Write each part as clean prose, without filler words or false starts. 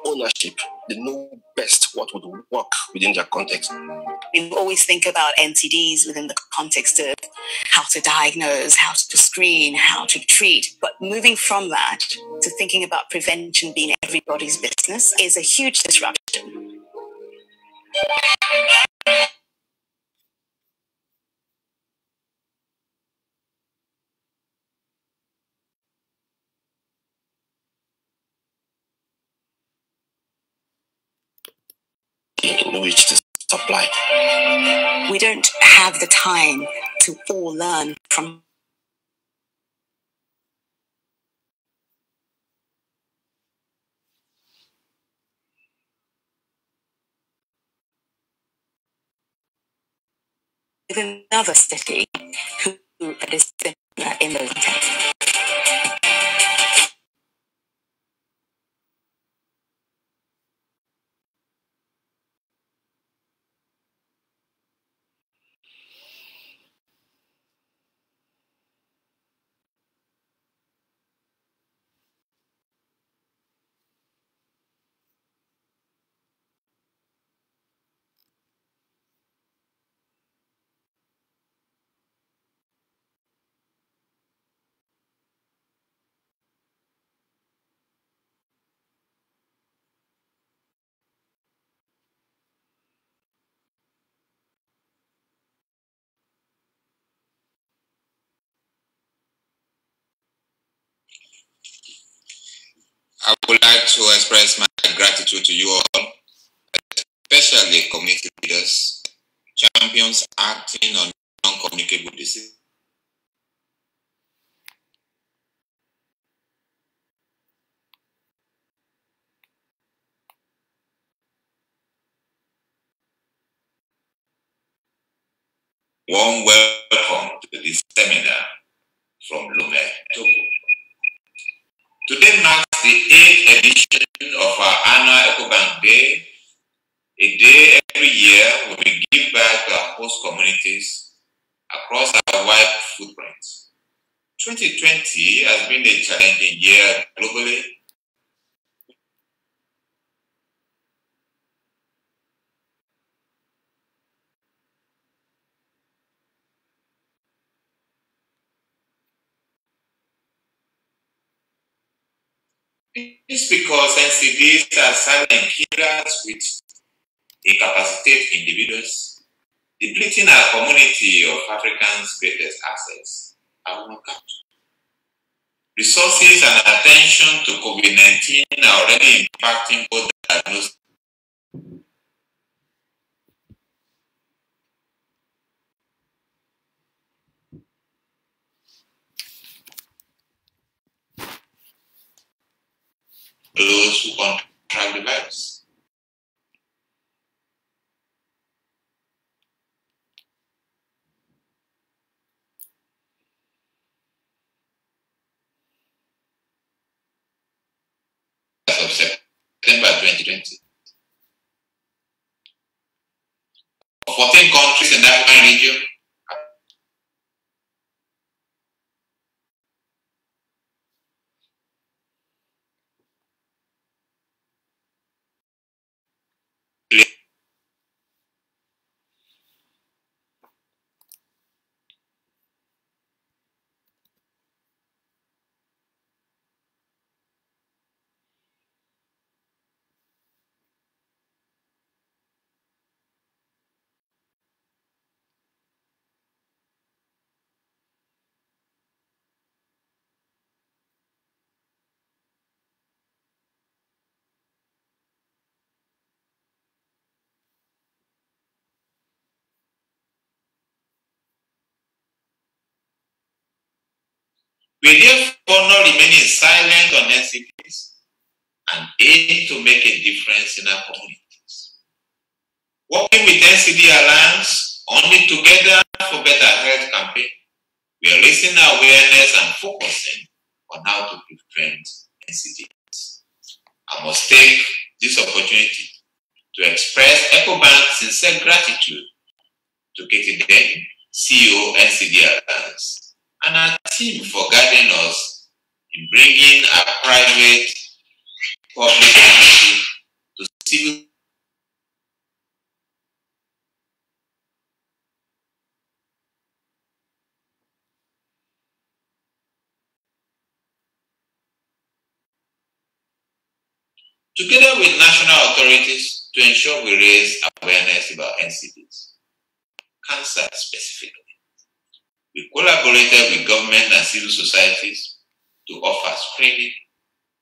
ownership. They know best what would work within their context. We always think about NCDs within the context of how to diagnose, how to screen, how to treat. But moving from that to thinking about prevention being everybody's business is a huge disruption. In which to supply. We don't have the time to all learn from. With another city who is similar in those contexts. I would like to express my gratitude to you all, especially community leaders, champions acting on non-communicable diseases. Warm welcome to this seminar from Lome, Togo. Today marks the 8th edition of our annual Ecobank Day, a day every year where we give back to our host communities across our wide footprint. 2020 has been a challenging year globally. It's because NCDs are silent killers with incapacitated individuals, depleting our community of Africans' greatest assets, our capital. Resources and attention to COVID-19 are already impacting both diagnosis. Those who contract the virus. As of September 2020. 14 countries in the African region we therefore not remaining silent on NCDs and aim to make a difference in our communities. Working with NCD Alliance, Only Together for Better Health campaign, we are raising awareness and focusing on how to prevent NCDs. I must take this opportunity to express Ecobank's sincere gratitude to Katie Den, CEO NCD Alliance, and our team for guiding us in bringing our private public policy to civil together with national authorities to ensure we raise awareness about NCDs, cancer specifically. We collaborated with government and civil societies to offer screening,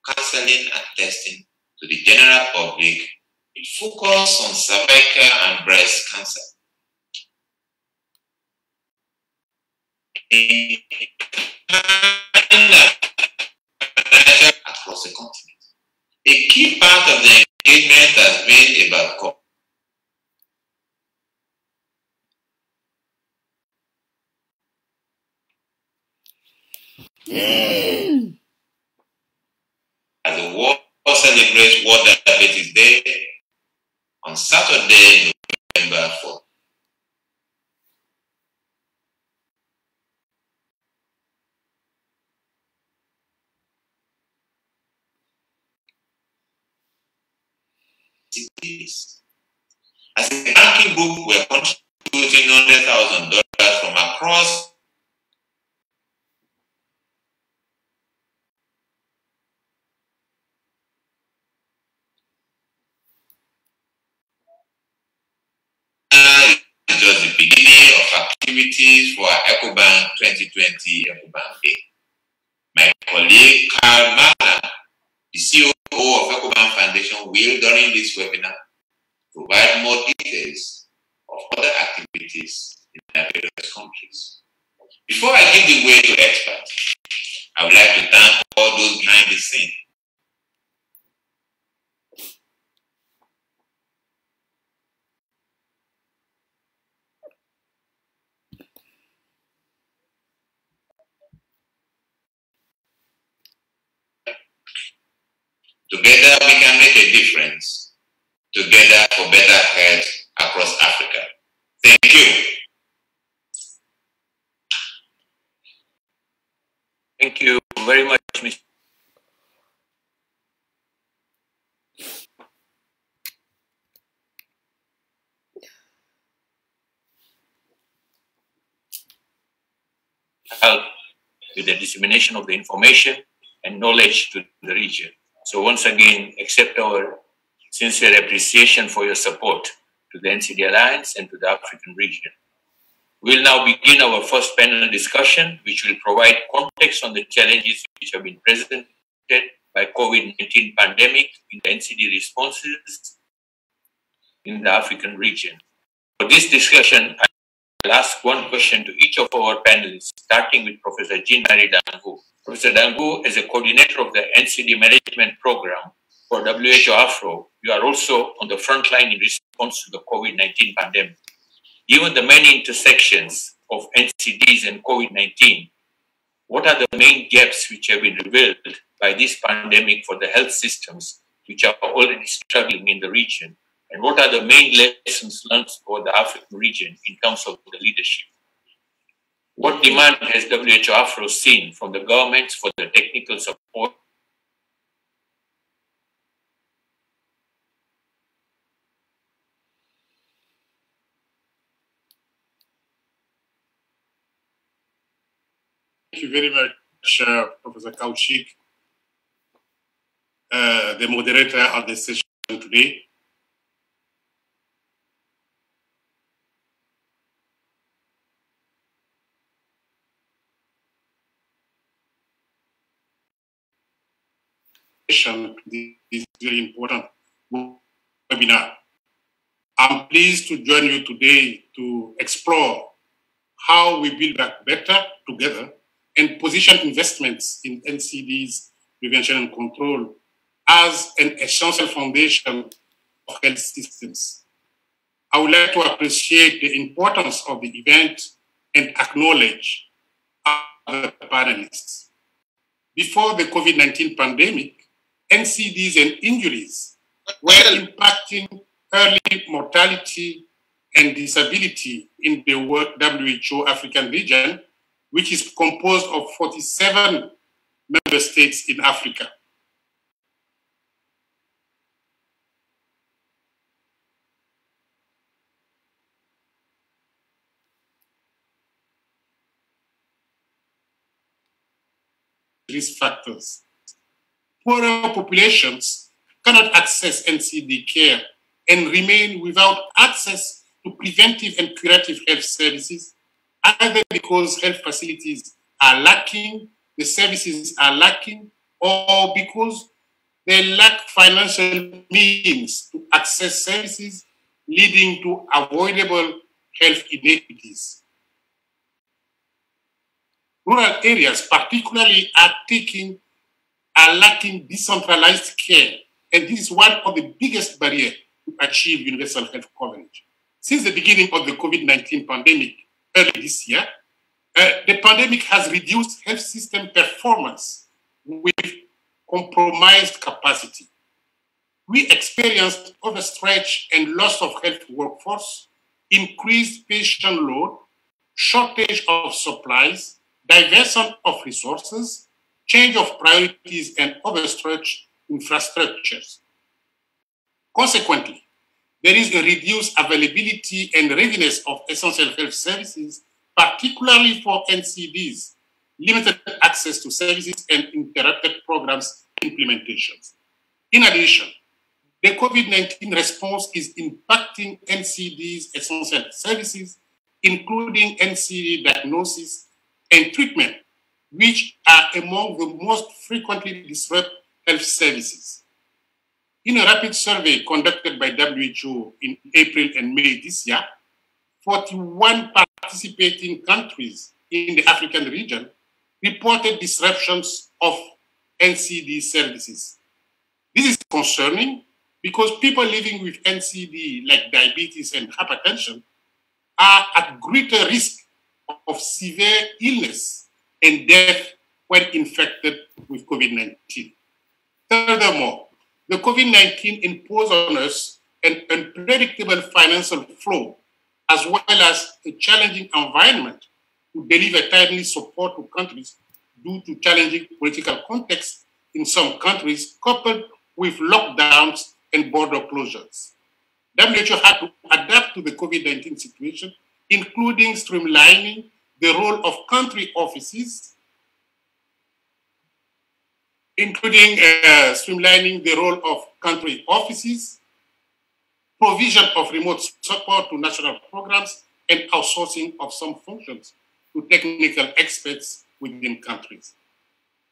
counseling, and testing to the general public with focus on cervical and breast cancer. Across the continent. A key part of the engagement has been about as the world celebrates World Diabetes Day on Saturday, November 4th. As a banking group, we are contributing $100,000 from across just the beginning of activities for our Ecobank 2020 Ecobank Day. My colleague Carl Magna, the COO of Ecobank Foundation, will during this webinar provide more details of other activities in our various countries. Before I give the way to experts, I would like to thank all those behind the scene. Together we can make a difference. Together for better health across Africa. Thank you. Thank you very much, Mr. Help with the dissemination of the information and knowledge to the region. So once again, accept our sincere appreciation for your support to the NCD Alliance and to the African region. We'll now begin our first panel discussion, which will provide context on the challenges which have been presented by COVID-19 pandemic in the NCD responses in the African region. For this discussion, I'll ask one question to each of our panelists, starting with Professor Jean-Marie Dangu. Professor Dangu, as a coordinator of the NCD management program for WHO Afro, you are also on the front line in response to the COVID-19 pandemic. Given the many intersections of NCDs and COVID-19, what are the main gaps which have been revealed by this pandemic for the health systems which are already struggling in the region? And what are the main lessons learned for the African region in terms of the leadership? What demand has WHO Afro seen from the governments for the technical support? Thank you very much, Professor Kauchik, the moderator of the session today. This very important webinar. I'm pleased to join you today to explore how we build back better together and position investments in NCDs, prevention and control, as an essential foundation of health systems. I would like to appreciate the importance of the event and acknowledge other panelists. Before the COVID-19 pandemic, NCDs and injuries were impacting early mortality and disability in the WHO African region, which is composed of 47 member states in Africa. risk factors. Poorer populations cannot access NCD care and remain without access to preventive and curative health services, either because health facilities are lacking, the services are lacking, or because they lack financial means to access services, leading to avoidable health inequities. Rural areas particularly are lacking decentralized care, and this is one of the biggest barriers to achieve universal health coverage. Since the beginning of the COVID-19 pandemic early this year, the pandemic has reduced health system performance with compromised capacity. We experienced overstretch and loss of health workforce, increased patient load, shortage of supplies, diversion of resources, change of priorities, and overstretched infrastructures. Consequently, there is a reduced availability and readiness of essential health services, particularly for NCDs, limited access to services, and interrupted programs implementations. In addition, the COVID-19 response is impacting NCDs' essential services, including NCD diagnosis and treatment, which are among the most frequently disrupted health services. In a rapid survey conducted by WHO in April and May this year, 41 participating countries in the African region reported disruptions of NCD services. This is concerning because people living with NCD, like diabetes and hypertension, are at greater risk of severe illness and death when infected with COVID-19. Furthermore, the COVID-19 imposed on us an unpredictable financial flow, as well as a challenging environment to deliver timely support to countries due to challenging political context in some countries, coupled with lockdowns and border closures. WHO had to adapt to the COVID-19 situation, including streamlining the role of country offices, provision of remote support to national programs, and outsourcing of some functions to technical experts within countries.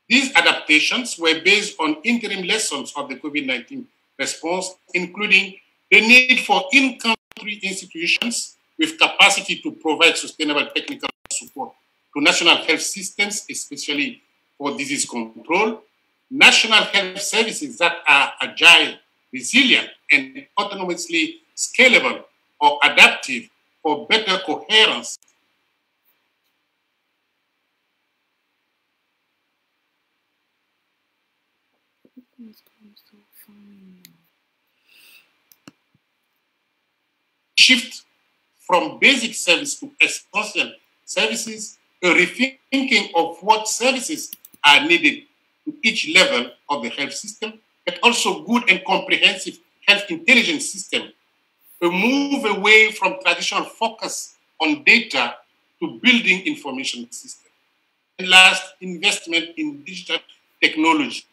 These adaptations were based on interim lessons of the COVID-19 response, including the need for in-country institutions with capacity to provide sustainable technical support to national health systems, especially for disease control, national health services that are agile, resilient, and autonomously scalable or adaptive for better coherence. Shift from basic service to essential services, a rethinking of what services are needed to each level of the health system, but also good and comprehensive health intelligence system, a move away from traditional focus on data to building information system. And last, investment in digital technology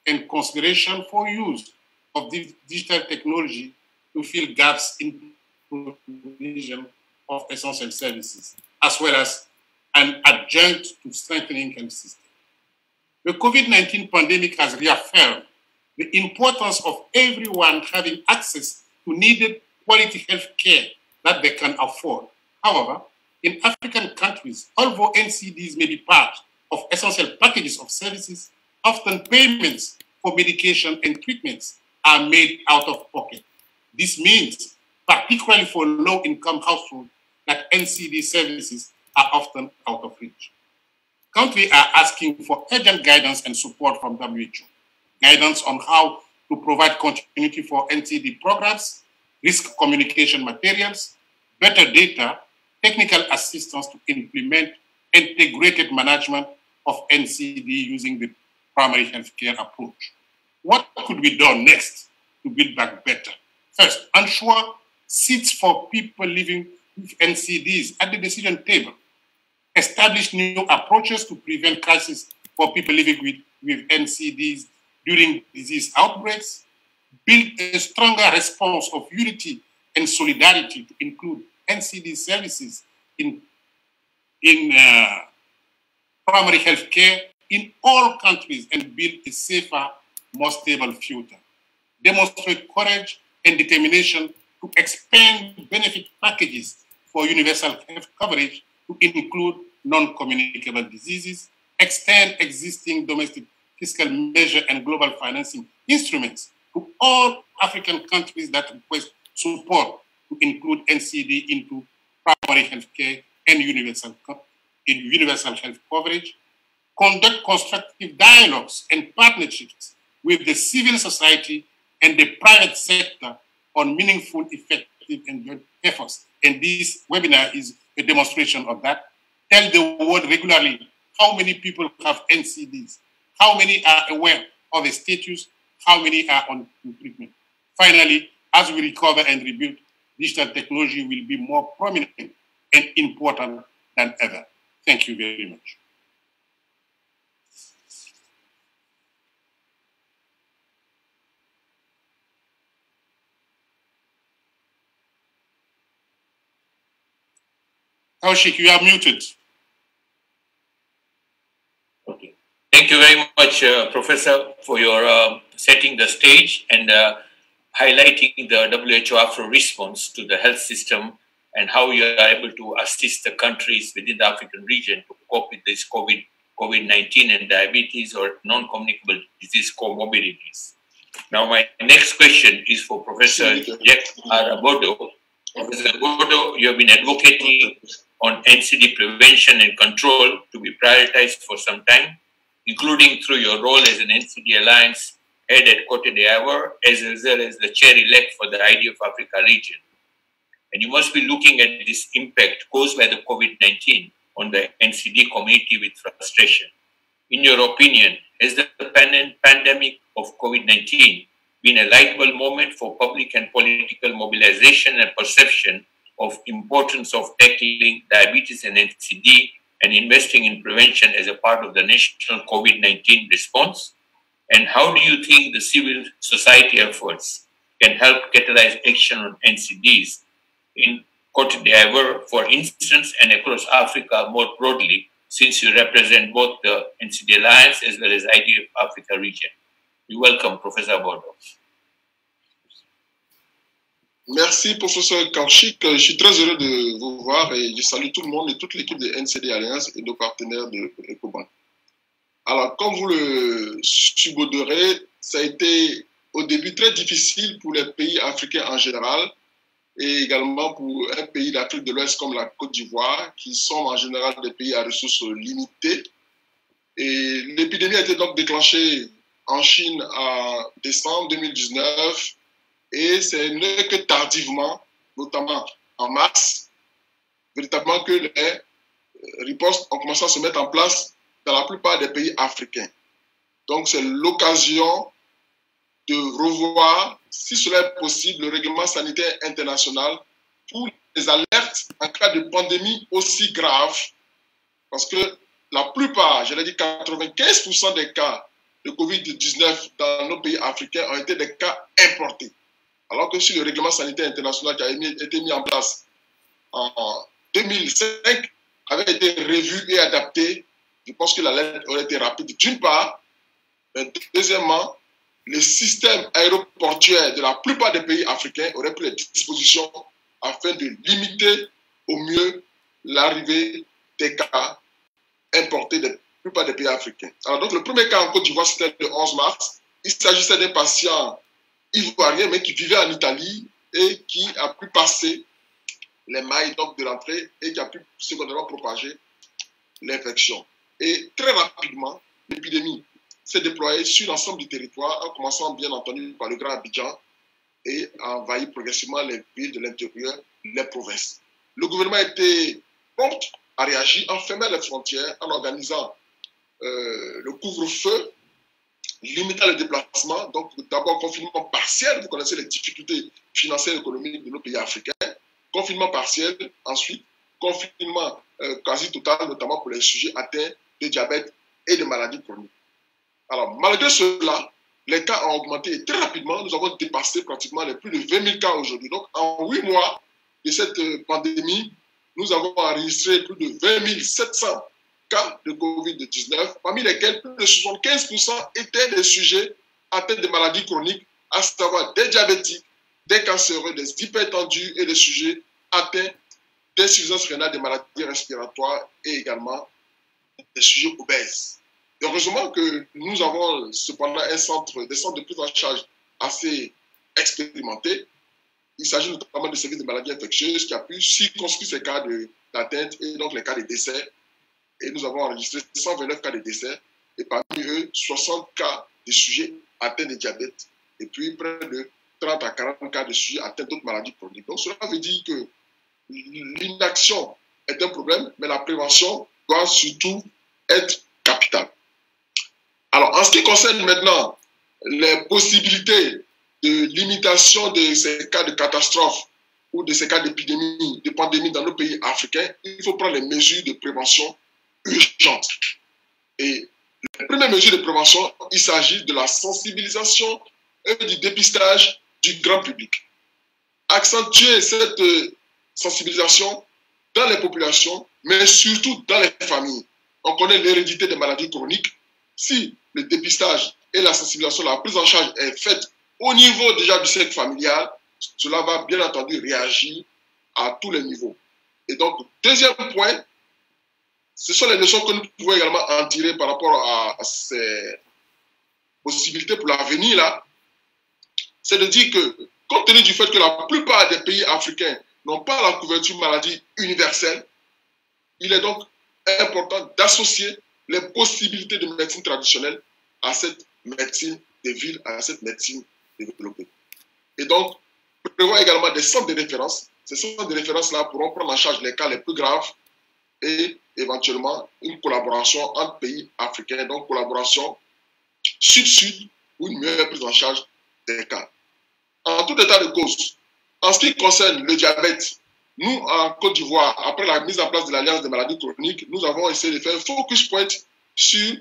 and consideration for use of digital technology to fill gaps in provision of essential services, as well as an adjunct to strengthening health system. The COVID-19 pandemic has reaffirmed the importance of everyone having access to needed quality health care that they can afford. However, in African countries, although NCDs may be part of essential packages of services, often payments for medication and treatments are made out of pocket. This means, particularly for low-income households, that NCD services are often out of reach. Countries are asking for urgent guidance and support from WHO. Guidance on how to provide continuity for NCD programs, risk communication materials, better data, technical assistance to implement integrated management of NCD using the primary healthcare approach. What could be done next to build back better? First, ensure seats for people living with NCDs at the decision table. Establish new approaches to prevent crises for people living with NCDs during disease outbreaks, build a stronger response of unity and solidarity to include NCD services in primary health care in all countries and build a safer, more stable future. Demonstrate courage and determination to expand benefit packages for universal health coverage to include non-communicable diseases, extend existing domestic fiscal measure and global financing instruments to all African countries that request support to include NCD into primary health care and universal health coverage, conduct constructive dialogues and partnerships with the civil society and the private sector on meaningful, effective, and joint efforts. And this webinar is a demonstration of that. Tell the world regularly how many people have NCDs, how many are aware of the status, how many are on treatment. Finally, as we recover and rebuild, digital technology will be more prominent and important than ever. Thank you very much. Kaushik, you are muted. Okay. Thank you very much, Professor, for your setting the stage and highlighting the WHO Afro response to the health system and how you are able to assist the countries within the African region to cope with this COVID-19 and diabetes or non-communicable disease comorbidities. Now, my next question is for Professor Jack Arabodo. Professor Arabodo, you have been advocating on NCD prevention and control to be prioritized for some time, including through your role as an NCD Alliance head at Cote d'Ivoire, as well as the chair-elect for the IDF Africa region. And you must be looking at this impact caused by the COVID-19 on the NCD community with frustration. In your opinion, has the pandemic of COVID-19 been a light bulb moment for public and political mobilization and perception of importance of tackling diabetes and NCD and investing in prevention as a part of the national COVID-19 response? And how do you think the civil society efforts can help catalyze action on NCDs in Cote d'Ivoire, for instance, and across Africa more broadly, since you represent both the NCD Alliance as well as IDF Africa region? We welcome Professor Bordo. Merci, professeur Kaushik. Je suis très heureux de vous voir et je salue tout le monde et toute l'équipe de NCD Alliance et nos partenaires de Ecobank. Alors, comme vous le suboderez, ça a été au début très difficile pour les pays africains en général et également pour un pays d'Afrique de l'Ouest comme la Côte d'Ivoire, qui sont en général des pays à ressources limitées. Et l'épidémie a été donc déclenchée en Chine en décembre 2019 et c'est que tardivement, notamment en mars, véritablement que les ripostes ont commencé à se mettre en place dans la plupart des pays africains. Donc c'est l'occasion de revoir, si cela est possible, le règlement sanitaire international pour les alertes en cas de pandémie aussi grave, parce que la plupart, je l'ai dit, 95% des cas de Covid-19 dans nos pays africains ont été des cas importés. Alors que si le règlement sanitaire international qui a été mis en place en 2005 avait été revu et adapté, je pense que l'alerte aurait été rapide d'une part, mais deuxièmement, les systèmes aéroportuaires de la plupart des pays africains auraient pris les dispositions afin de limiter au mieux l'arrivée des cas importés de la plupart des pays africains. Alors donc le premier cas en Côte d'Ivoire, c'était le 11 mars. Il s'agissait d'un patient ivoirien, mais qui vivait en Italie et qui a pu passer les mailles de l'entrée et qui a pu secondairement propager l'infection. Et très rapidement, l'épidémie s'est déployée sur l'ensemble du territoire, en commençant bien entendu par le Grand Abidjan et a envahi progressivement les villes de l'intérieur, les provinces. Le gouvernement a été prompt à réagir en fermant les frontières, en organisant le couvre-feu, limitant les déplacements, donc d'abord confinement partiel, vous connaissez les difficultés financières et économiques de nos pays africains, confinement partiel, ensuite confinement quasi total, notamment pour les sujets atteints de diabète et de maladies chroniques. Alors, malgré cela, les cas ont augmenté et très rapidement, nous avons dépassé pratiquement les plus de 20 000 cas aujourd'hui. Donc, en 8 mois de cette pandémie, nous avons enregistré plus de 20 700 cas de Covid-19, parmi lesquels plus de 75% étaient des sujets atteints de maladies chroniques, à savoir des diabétiques, des cancéreux, des hypertendus et des sujets atteints d'insuffisance rénale, des maladies respiratoires et également des sujets obèses. Heureusement que nous avons cependant des centres de prise en charge assez expérimentés. Il s'agit notamment de services de maladies infectieuses qui a pu circonscrire ces cas d'atteinte et donc les cas de décès. Et nous avons enregistré 129 cas de décès et parmi eux, 60 cas de sujets atteints de diabète et puis près de 30 à 40 cas de sujets atteints d'autres maladies chroniques. Donc cela veut dire que l'inaction est un problème, mais la prévention doit surtout être capitale. Alors, en ce qui concerne maintenant les possibilités de limitation de ces cas de catastrophe ou de ces cas d'épidémie, de pandémie dans nos pays africains, il faut prendre les mesures de prévention urgentes. Et la première mesure de prévention, il s'agit de la sensibilisation et du dépistage du grand public. Accentuer cette sensibilisation dans les populations, mais surtout dans les familles. On connaît l'hérédité des maladies chroniques. Si le dépistage et la sensibilisation, la prise en charge est faite au niveau déjà du cercle familial, cela va bien entendu réagir à tous les niveaux. Et donc, deuxième point, ce sont les leçons que nous pouvons également en tirer par rapport à ces possibilités pour l'avenir là. C'est de dire que, compte tenu du fait que la plupart des pays africains n'ont pas la couverture maladie universelle, il est donc important d'associer les possibilités de médecine traditionnelle à cette médecine de ville, à cette médecine développée. Et donc, prévoir également des centres de référence. Ces centres de référence-là pourront prendre en charge les cas les plus graves et éventuellement une collaboration entre pays africains, donc collaboration sud-sud ou une meilleure prise en charge des cas. En tout état de cause, en ce qui concerne le diabète, nous, en Côte d'Ivoire, après la mise en place de l'Alliance des maladies chroniques, nous avons essayé de faire un focus point sur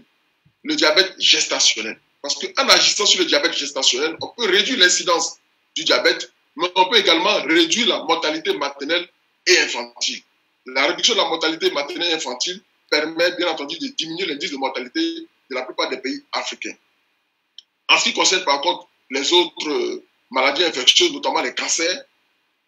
le diabète gestationnel. Parce qu'en agissant sur le diabète gestationnel, on peut réduire l'incidence du diabète, mais on peut également réduire la mortalité maternelle et infantile. La réduction de la mortalité maternelle et infantile permet bien entendu de diminuer l'indice de mortalité de la plupart des pays africains. En ce qui concerne par contre les autres maladies infectieuses, notamment les cancers,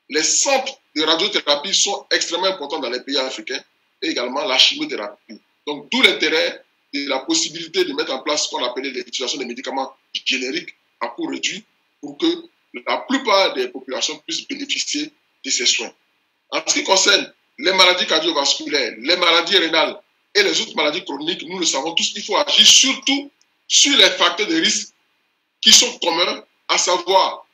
les centres de radiothérapie sont extrêmement importants dans les pays africains et également la chimiothérapie. Donc, d'où l'intérêt de la possibilité de mettre en place ce qu'on appelait l'utilisation des médicaments génériques à coût réduit pour que la plupart des populations puissent bénéficier de ces soins. En ce qui concerne les maladies cardiovasculaires, les maladies rénales et les autres maladies chroniques, nous le savons tous, il faut agir surtout sur les facteurs de risque qui sont communs, à savoir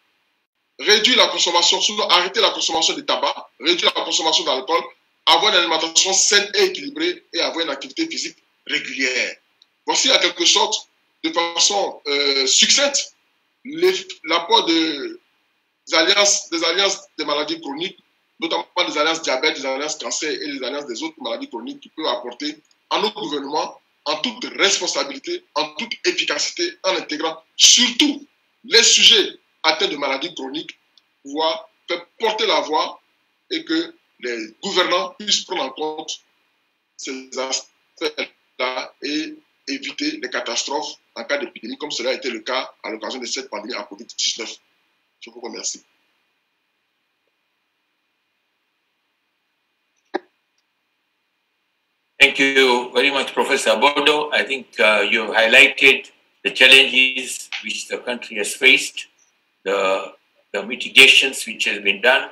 réduire la consommation, sinon arrêter la consommation de tabac, réduire la consommation d'alcool, avoir une alimentation saine et équilibrée et avoir une activité physique régulière. Voici en quelque sorte, de façon succincte, l'apport des alliances des maladies chroniques, notamment des alliances diabète, des alliances cancer et des alliances des autres maladies chroniques qui peuvent apporter à nos gouvernements en toute responsabilité, en toute efficacité, en intégrant surtout les sujets atteints de maladies chroniques, pouvoir faire porter la voix et que les gouvernants puissent prendre en compte ces aspects-là et éviter les catastrophes en cas d'épidémie, comme cela a été le cas à l'occasion de cette pandémie à Covid-19. Je vous remercie. Thank you very much, Professor Bodo. I think you highlighted the challenges which the country has faced, the mitigations which has been done,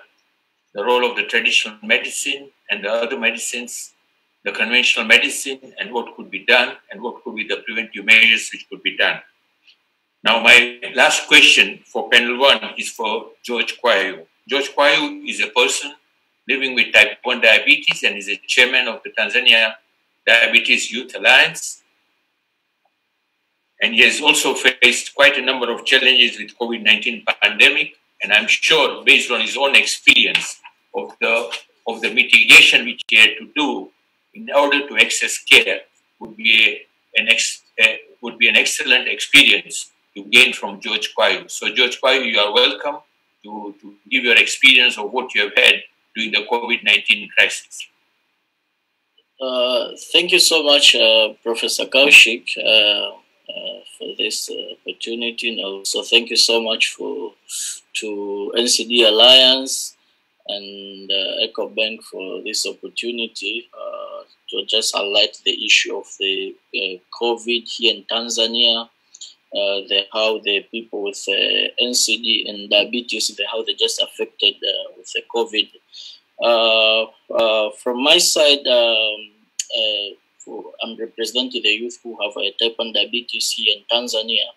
the role of the traditional medicine and the other medicines, the conventional medicine, and what could be done, and what could be the preventive measures which could be done. Now, my last question for panel one is for George Kwayu. George Kwayu is a person living with type 1 diabetes and is a chairman of the Tanzania Diabetes Youth Alliance. And he has also faced quite a number of challenges with COVID-19 pandemic. And I'm sure, based on his own experience of the mitigation which he had to do in order to access care, would be would be an excellent experience to gain from George Kwayu. So George Kwayu, you are welcome to give your experience of what you have had during the COVID-19 crisis. Thank you so much, Professor Kaushik, for this opportunity. And also thank you so much to NCD Alliance and Ecobank for this opportunity to just highlight the issue of the COVID here in Tanzania, how the people with NCD and diabetes, how they just affected with the COVID. From my side, I'm representing the youth who have type 1 diabetes here in Tanzania.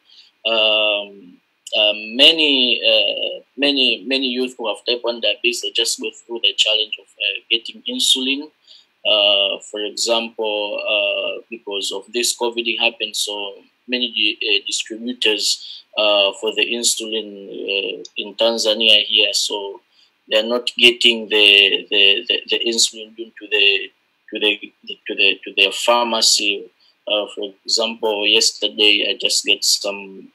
Many youth who have type 1 diabetes, they just go through the challenge of getting insulin. For example, because of this COVID happened, so many distributors for the insulin in Tanzania here, so they are not getting the insulin to their pharmacy. For example, yesterday I just get some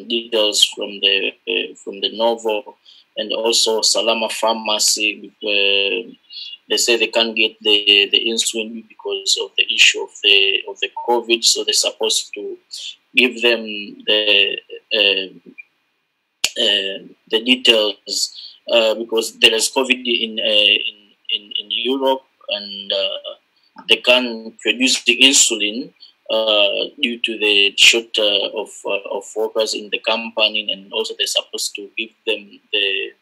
details from the Novo and also Salama Pharmacy. They say they can't get the insulin because of the issue of the COVID, so they're supposed to give them the details because there is COVID in Europe, and they can't produce the insulin due to the short of workers in the company, and also they're supposed to give them the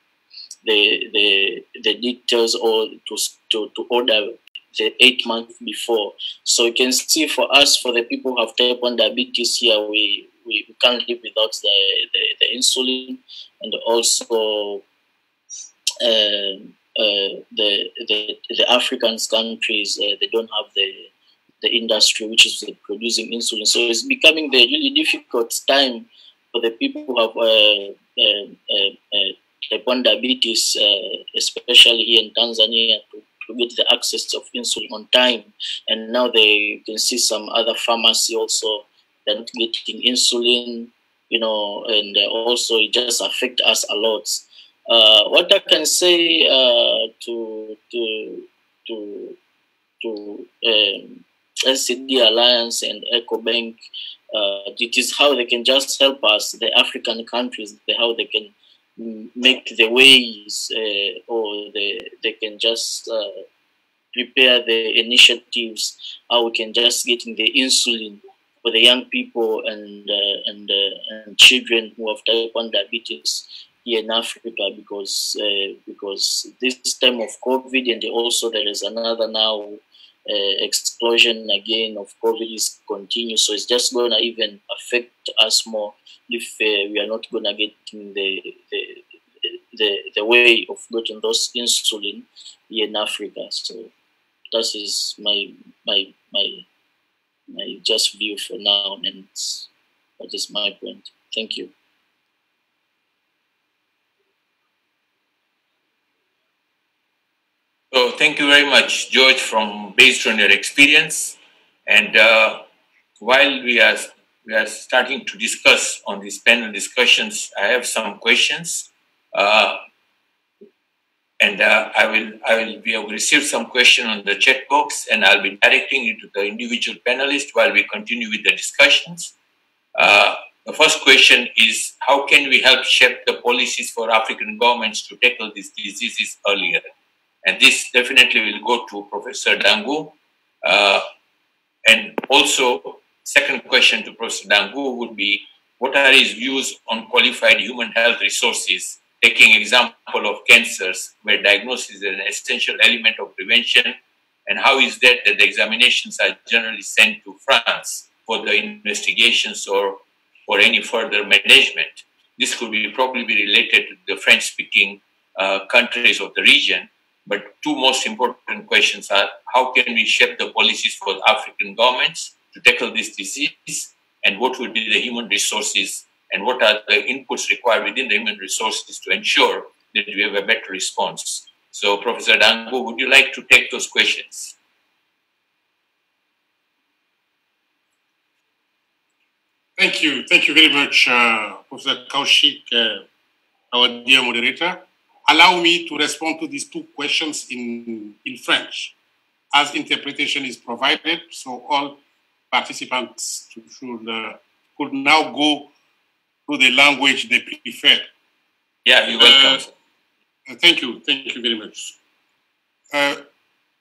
details or to order the 8 months before. So you can see for us, for the people who have type 1 diabetes here, we can't live without the insulin, and also the African countries, they don't have the industry which is producing insulin. So it's becoming the really difficult time for the people who have type 1 diabetes, especially here in Tanzania, to get the access of insulin on time. And now you can see some other pharmacy also, they're not getting insulin, and also it just affects us a lot. What I can say to NCD Alliance and Ecobank, it is how they can just help us, the African countries, how they can make the ways, or they can just prepare the initiatives, how we can just get in the insulin for the young people and children who have type 1 diabetes here in Africa, because this time of COVID, and also there is another now explosion again of COVID is continuous, so it's just gonna even affect us more if we are not gonna get in the way of getting those insulin here in Africa. So that is my just view for now, and that is my point. Thank you. So thank you very much, George, based on your experience. And while we are starting to discuss on these panel discussions, I have some questions, and I will receive some question on the chat box, and I'll be directing it to the individual panelists while we continue with the discussions. The first question is, how can we help shape the policies for African governments to tackle these diseases earlier? And this definitely will go to Professor Dangu. And also, second question to Professor Dangu would be, what are his views on qualified human health resources, taking example of cancers, where diagnosis is an essential element of prevention, and how is that the examinations are generally sent to France for the investigations or for any further management? This could probably be related to the French-speaking countries of the region. But two most important questions are, how can we shape the policies for the African governments to tackle this disease, and what would be the human resources, and what are the inputs required within the human resources to ensure that we have a better response? So, Professor Dangu, would you like to take those questions? Thank you very much, Professor Kaushik, our dear moderator. Allow me to respond to these two questions in French, as interpretation is provided, so all participants could now go to the language they prefer. Yeah, you're welcome. Thank you very much.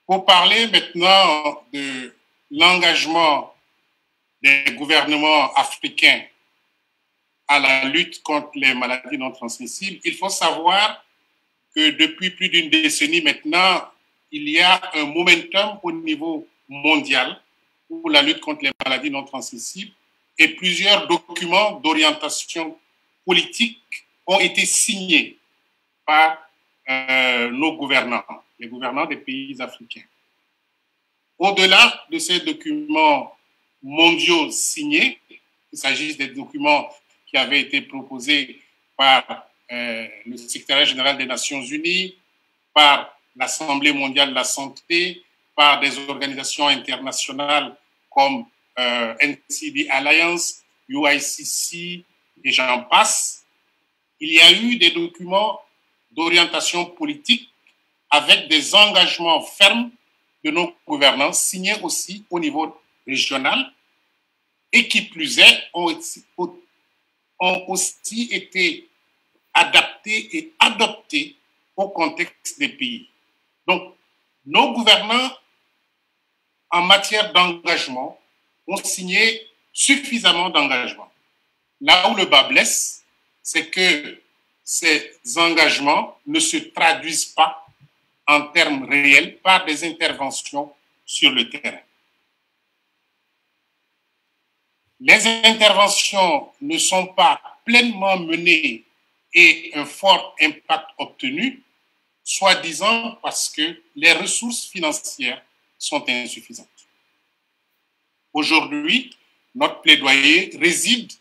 Pour parler maintenant de l'engagement des gouvernements africains à la lutte contre les maladies non transmissibles, il faut savoir que depuis plus d'une décennie maintenant, il y a un momentum au niveau mondial pour la lutte contre les maladies non transmissibles et plusieurs documents d'orientation politique ont été signés par nos gouvernants, les gouvernants des pays africains. Au-delà de ces documents mondiaux signés, il s'agit des documents qui avaient été proposés par le secrétaire général des Nations Unies, par l'Assemblée mondiale de la santé, par des organisations internationales comme NCD Alliance, UICC et j'en passe. Il y a eu des documents d'orientation politique avec des engagements fermes de nos gouvernants signés aussi au niveau régional et qui plus est ont aussi été adaptés et adoptés au contexte des pays. Donc, nos gouvernants, en matière d'engagement, ont signé suffisamment d'engagements. Là où le bas blesse, c'est que ces engagements ne se traduisent pas en termes réels par des interventions sur le terrain. Les interventions ne sont pas pleinement menées et un fort impact obtenu, soi-disant parce que les ressources financières sont insuffisantes. Aujourd'hui, notre plaidoyer réside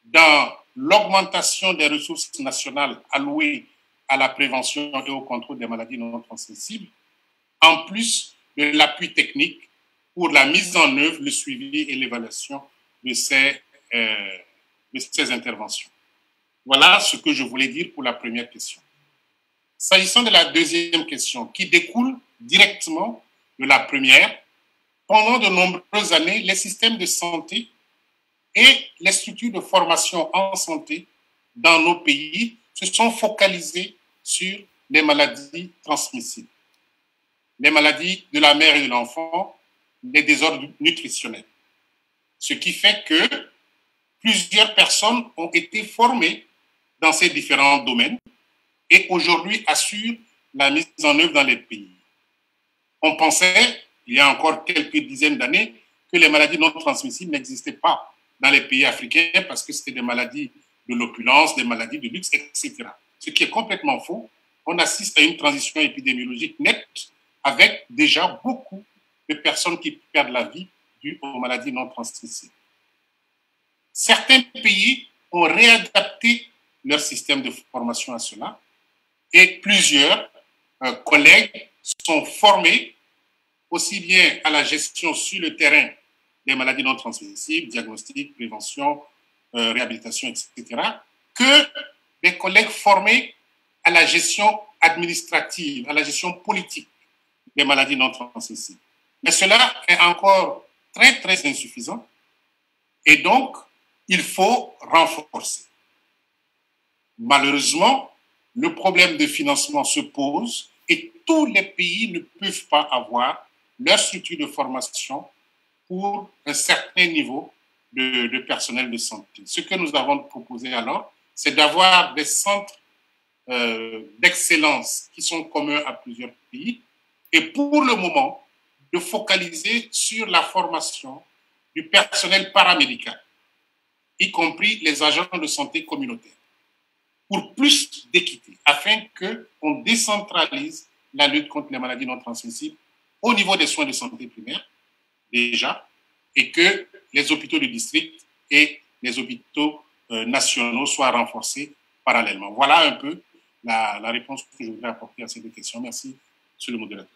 dans l'augmentation des ressources nationales allouées à la prévention et au contrôle des maladies non transmissibles, en plus de l'appui technique pour la mise en œuvre, le suivi et l'évaluation de ces interventions. Voilà ce que je voulais dire pour la première question. S'agissant de la deuxième question, qui découle directement de la première, pendant de nombreuses années, les systèmes de santé et les structures de formation en santé dans nos pays se sont focalisés sur les maladies transmissibles, les maladies de la mère et de l'enfant, les désordres nutritionnels. Ce qui fait que plusieurs personnes ont été formées dans ces différents domaines et aujourd'hui assurent la mise en œuvre dans les pays. On pensait, il y a encore quelques dizaines d'années, que les maladies non transmissibles n'existaient pas dans les pays africains parce que c'était des maladies de l'opulence, des maladies de luxe, etc. Ce qui est complètement faux. On assiste à une transition épidémiologique nette avec déjà beaucoup de personnes qui perdent la vie dues aux maladies non transmissibles. Certains pays ont réadapté leur système de formation à cela et plusieurs collègues sont formés aussi bien à la gestion sur le terrain des maladies non transmissibles, diagnostic, prévention, réhabilitation, etc., que des collègues formés à la gestion administrative, à la gestion politique des maladies non transmissibles. Mais cela est encore très, très insuffisant et donc il faut renforcer. Malheureusement, le problème de financement se pose et tous les pays ne peuvent pas avoir leur structure de formation pour un certain niveau de personnel de santé. Ce que nous avons proposé alors, c'est d'avoir des centres d'excellence qui sont communs à plusieurs pays et pour le moment, de focaliser sur la formation du personnel paramédical, y compris les agents de santé communautaire, pour plus d'équité, afin qu'on décentralise la lutte contre les maladies non transmissibles au niveau des soins de santé primaire, déjà, et que les hôpitaux du district et les hôpitaux nationaux soient renforcés parallèlement. Voilà un peu la réponse que je voudrais apporter à ces deux questions. Merci, monsieur le modérateur.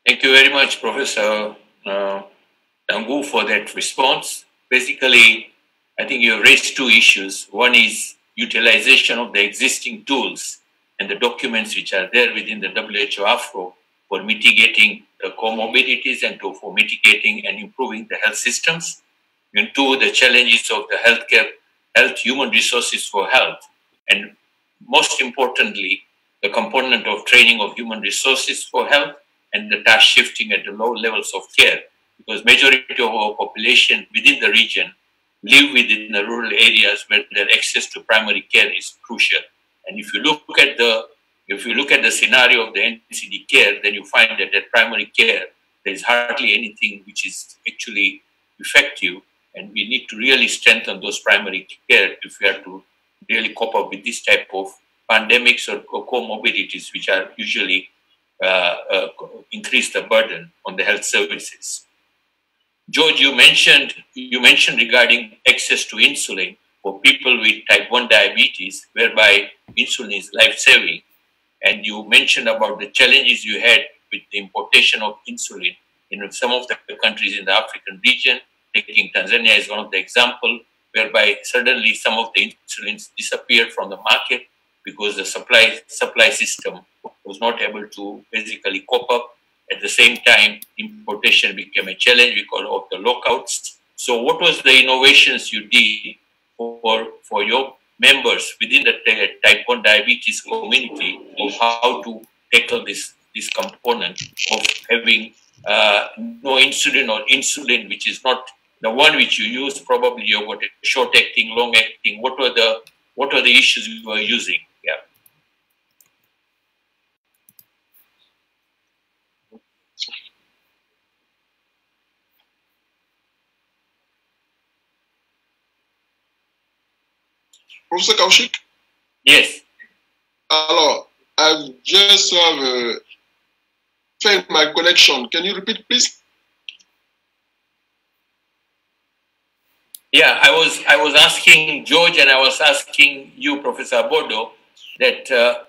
Thank you very much, Professor Dangu, for that response. Basically, I think you have raised two issues. One is utilization of the existing tools and the documents which are there within the WHO AFRO for mitigating the comorbidities and for mitigating and improving the health systems. And two, the challenges of the health, human resources for health. And most importantly, the component of training of human resources for health and the task shifting at the low levels of care, because majority of our population within the region live within the rural areas where their access to primary care is crucial. And if you look at the scenario of the NCD care, then you find that at primary care there is hardly anything which is actually effective, and we need to really strengthen those primary care if we are to really cope up with this type of pandemics or comorbidities, which are usually increase the burden on the health services. George, you mentioned regarding access to insulin for people with type 1 diabetes, whereby insulin is life-saving. And you mentioned about the challenges you had with the importation of insulin in some of the countries in the African region, taking Tanzania as one of the examples, whereby suddenly some of the insulins disappeared from the market because the supply system was not able to basically cope up. At the same time, importation became a challenge because of the lockouts. So what was the innovations you did for your members within the type 1 diabetes community of how to tackle this component of having no insulin or insulin which is not the one which you use? Probably you got a short acting, long acting. What are the issues you were using? Yeah. Professor Kaushik? Yes. Alors, I just have failed my connection. Can you repeat, please? Yeah, I was asking George and I was asking you, Professor Bodo, that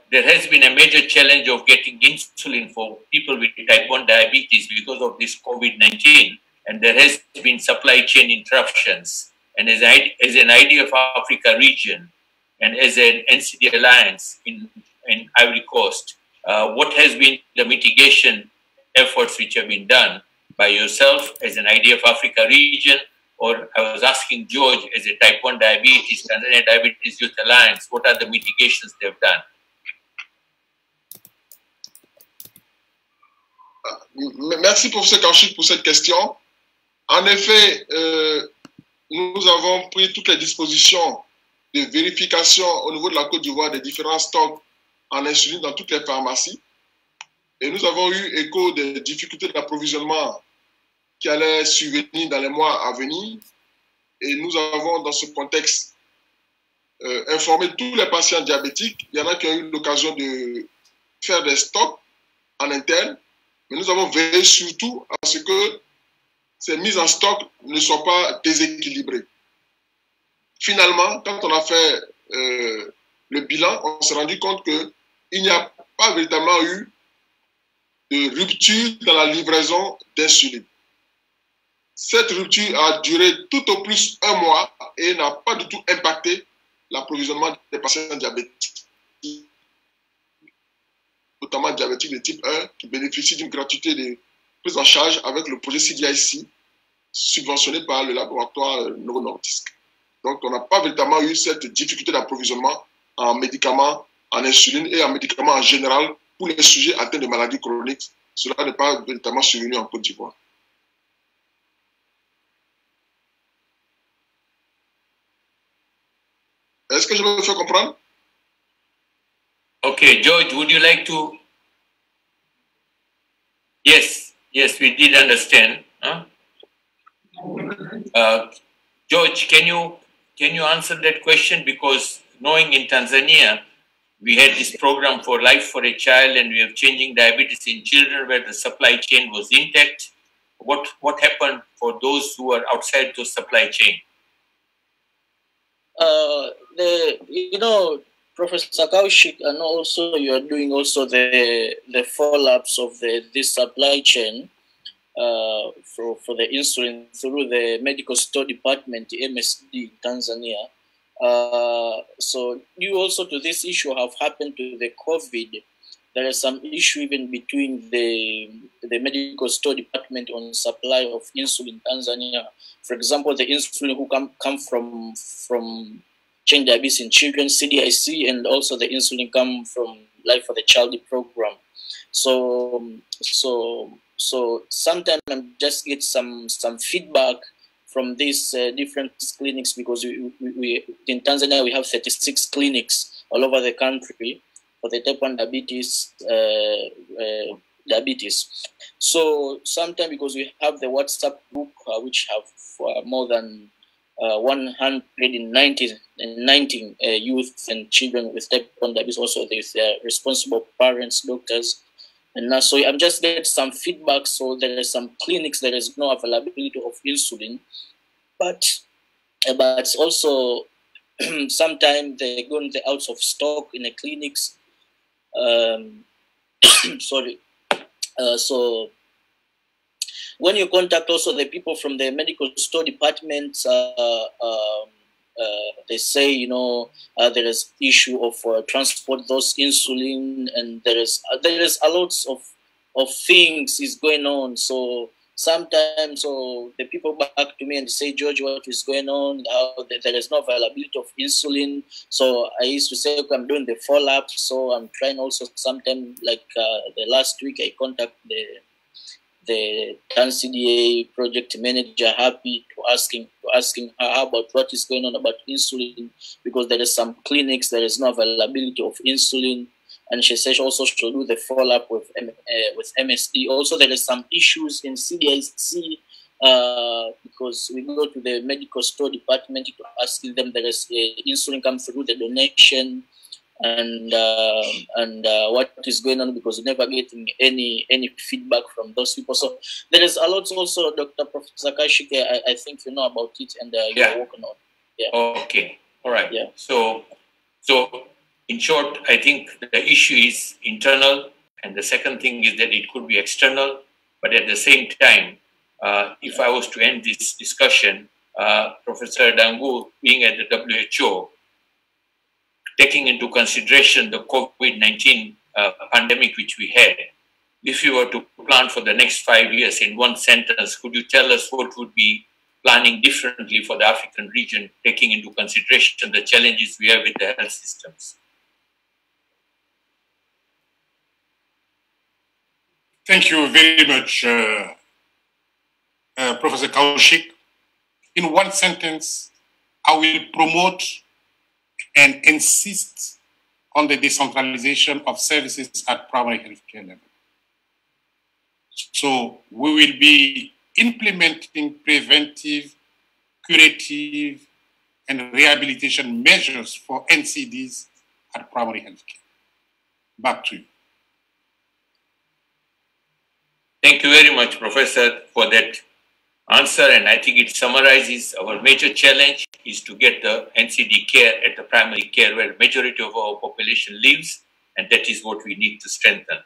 there has been a major challenge of getting insulin for people with type 1 diabetes because of this COVID-19, and there has been supply chain interruptions. And as an idea of Africa region and as an NCD alliance in Ivory Coast, what has been the mitigation efforts which have been done by yourself as an idea of Africa region? Or I was asking George as a type 1 diabetes, Tanzania Diabetes Youth Alliance, what are the mitigations they've done? Merci, professeur Kaushik, pour cette question. En effet, nous avons pris toutes les dispositions de vérification au niveau de la Côte d'Ivoire des différents stocks en insuline dans toutes les pharmacies. Et nous avons eu écho des difficultés d'approvisionnement qui allaient survenir dans les mois à venir. Et nous avons, dans ce contexte, informé tous les patients diabétiques. Il y en a qui ont eu l'occasion de faire des stocks en interne. Mais nous avons veillé surtout à ce que ces mises en stock ne soient pas déséquilibrées. Finalement, quand on a fait le bilan, on s'est rendu compte qu'il n'y a pas véritablement eu de rupture dans la livraison d'insuline. Cette rupture a duré tout au plus 1 mois et n'a pas du tout impacté l'approvisionnement des patients diabétiques, notamment diabétiques de type 1, qui bénéficient d'une gratuité de prise en charge avec le projet CDIC, subventionné par le laboratoire Novo Nordisk. Donc, on n'a pas véritablement eu cette difficulté d'approvisionnement en médicaments, en insuline et en médicaments en général pour les sujets atteints de maladies chroniques. Cela n'est pas véritablement survenu en Côte d'Ivoire. Est-ce que je me fais comprendre? Okay, George, would you like to? Yes, we did understand. Huh? George, can you answer that question? Because knowing in Tanzania, we had this program for Life for a Child, and we have changing diabetes in children where the supply chain was intact. What happened for those who are outside the supply chain? Professor Kaushik, and also you are doing also the follow-ups of this supply chain for the insulin through the medical store department, MSD in Tanzania. So due also to this issue have happened to the COVID, there is some issue even between the medical store department on supply of insulin in Tanzania. For example, the insulin who come from Chain Diabetes in Children, CDIC, and also the insulin come from Life for the Child program. So sometimes I just get some feedback from these different clinics, because we in Tanzania we have 36 clinics all over the country for the type 1 diabetes. So sometimes, because we have the WhatsApp group which have more than 190 youth and children with type 1 diabetes, also with responsible parents, doctors. And now, so I'm just getting some feedback. So there are some clinics, there is no availability of insulin, but also sometimes they go in the out of stock in the clinics. Sorry. So when you contact also the people from the medical store department, they say, there is issue of transport those insulin, and there is a lot of things is going on. So sometimes, the people back to me and say, George, what is going on? There is no availability of insulin. So I used to say, okay, I'm doing the follow-up. So I'm trying also sometimes, like the last week, I contact the TANCDA project manager, happy to asking her about what is going on about insulin, because there is some clinics, there is no availability of insulin. And she says also she'll do the follow-up with MSD. Also, there is some issues in CDIC because we go to the medical store department to asking them there is insulin come through the donation, and what is going on, because we're never getting any feedback from those people. So there is a lot also, Dr. Professor Kaushik, I think you know about it, and you're working on. Yeah. Okay. All right. Yeah. So in short, I think the issue is internal, and the second thing is that it could be external. But at the same time, if I was to end this discussion, Professor Dangu, being at the WHO, taking into consideration the COVID-19 pandemic which we had, if you were to plan for the next 5 years in one sentence, could you tell us what would be planning differently for the African region, taking into consideration the challenges we have with the health systems? Thank you very much, Professor Kaushik. In one sentence, I will promote and insist on the decentralization of services at primary healthcare level. So we will be implementing preventive, curative, and rehabilitation measures for NCDs at primary healthcare. Back to you. Thank you very much, Professor, for that answer. And I think it summarizes our major challenge is to get the NCD care at the primary care where the majority of our population lives, and that is what we need to strengthen.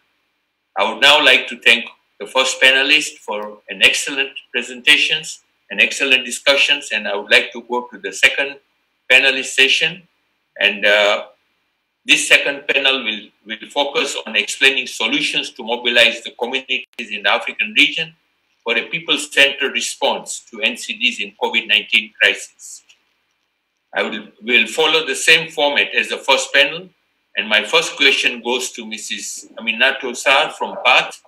I would now like to thank the first panelist for an excellent presentations and excellent discussions, and I would like to go to the second panelist session. And this second panel will focus on explaining solutions to mobilize the communities in the African region for a people-centered response to NCDs in COVID-19 crisis. I will follow the same format as the first panel, and my first question goes to Mrs. Aminatou Sarr from PATH.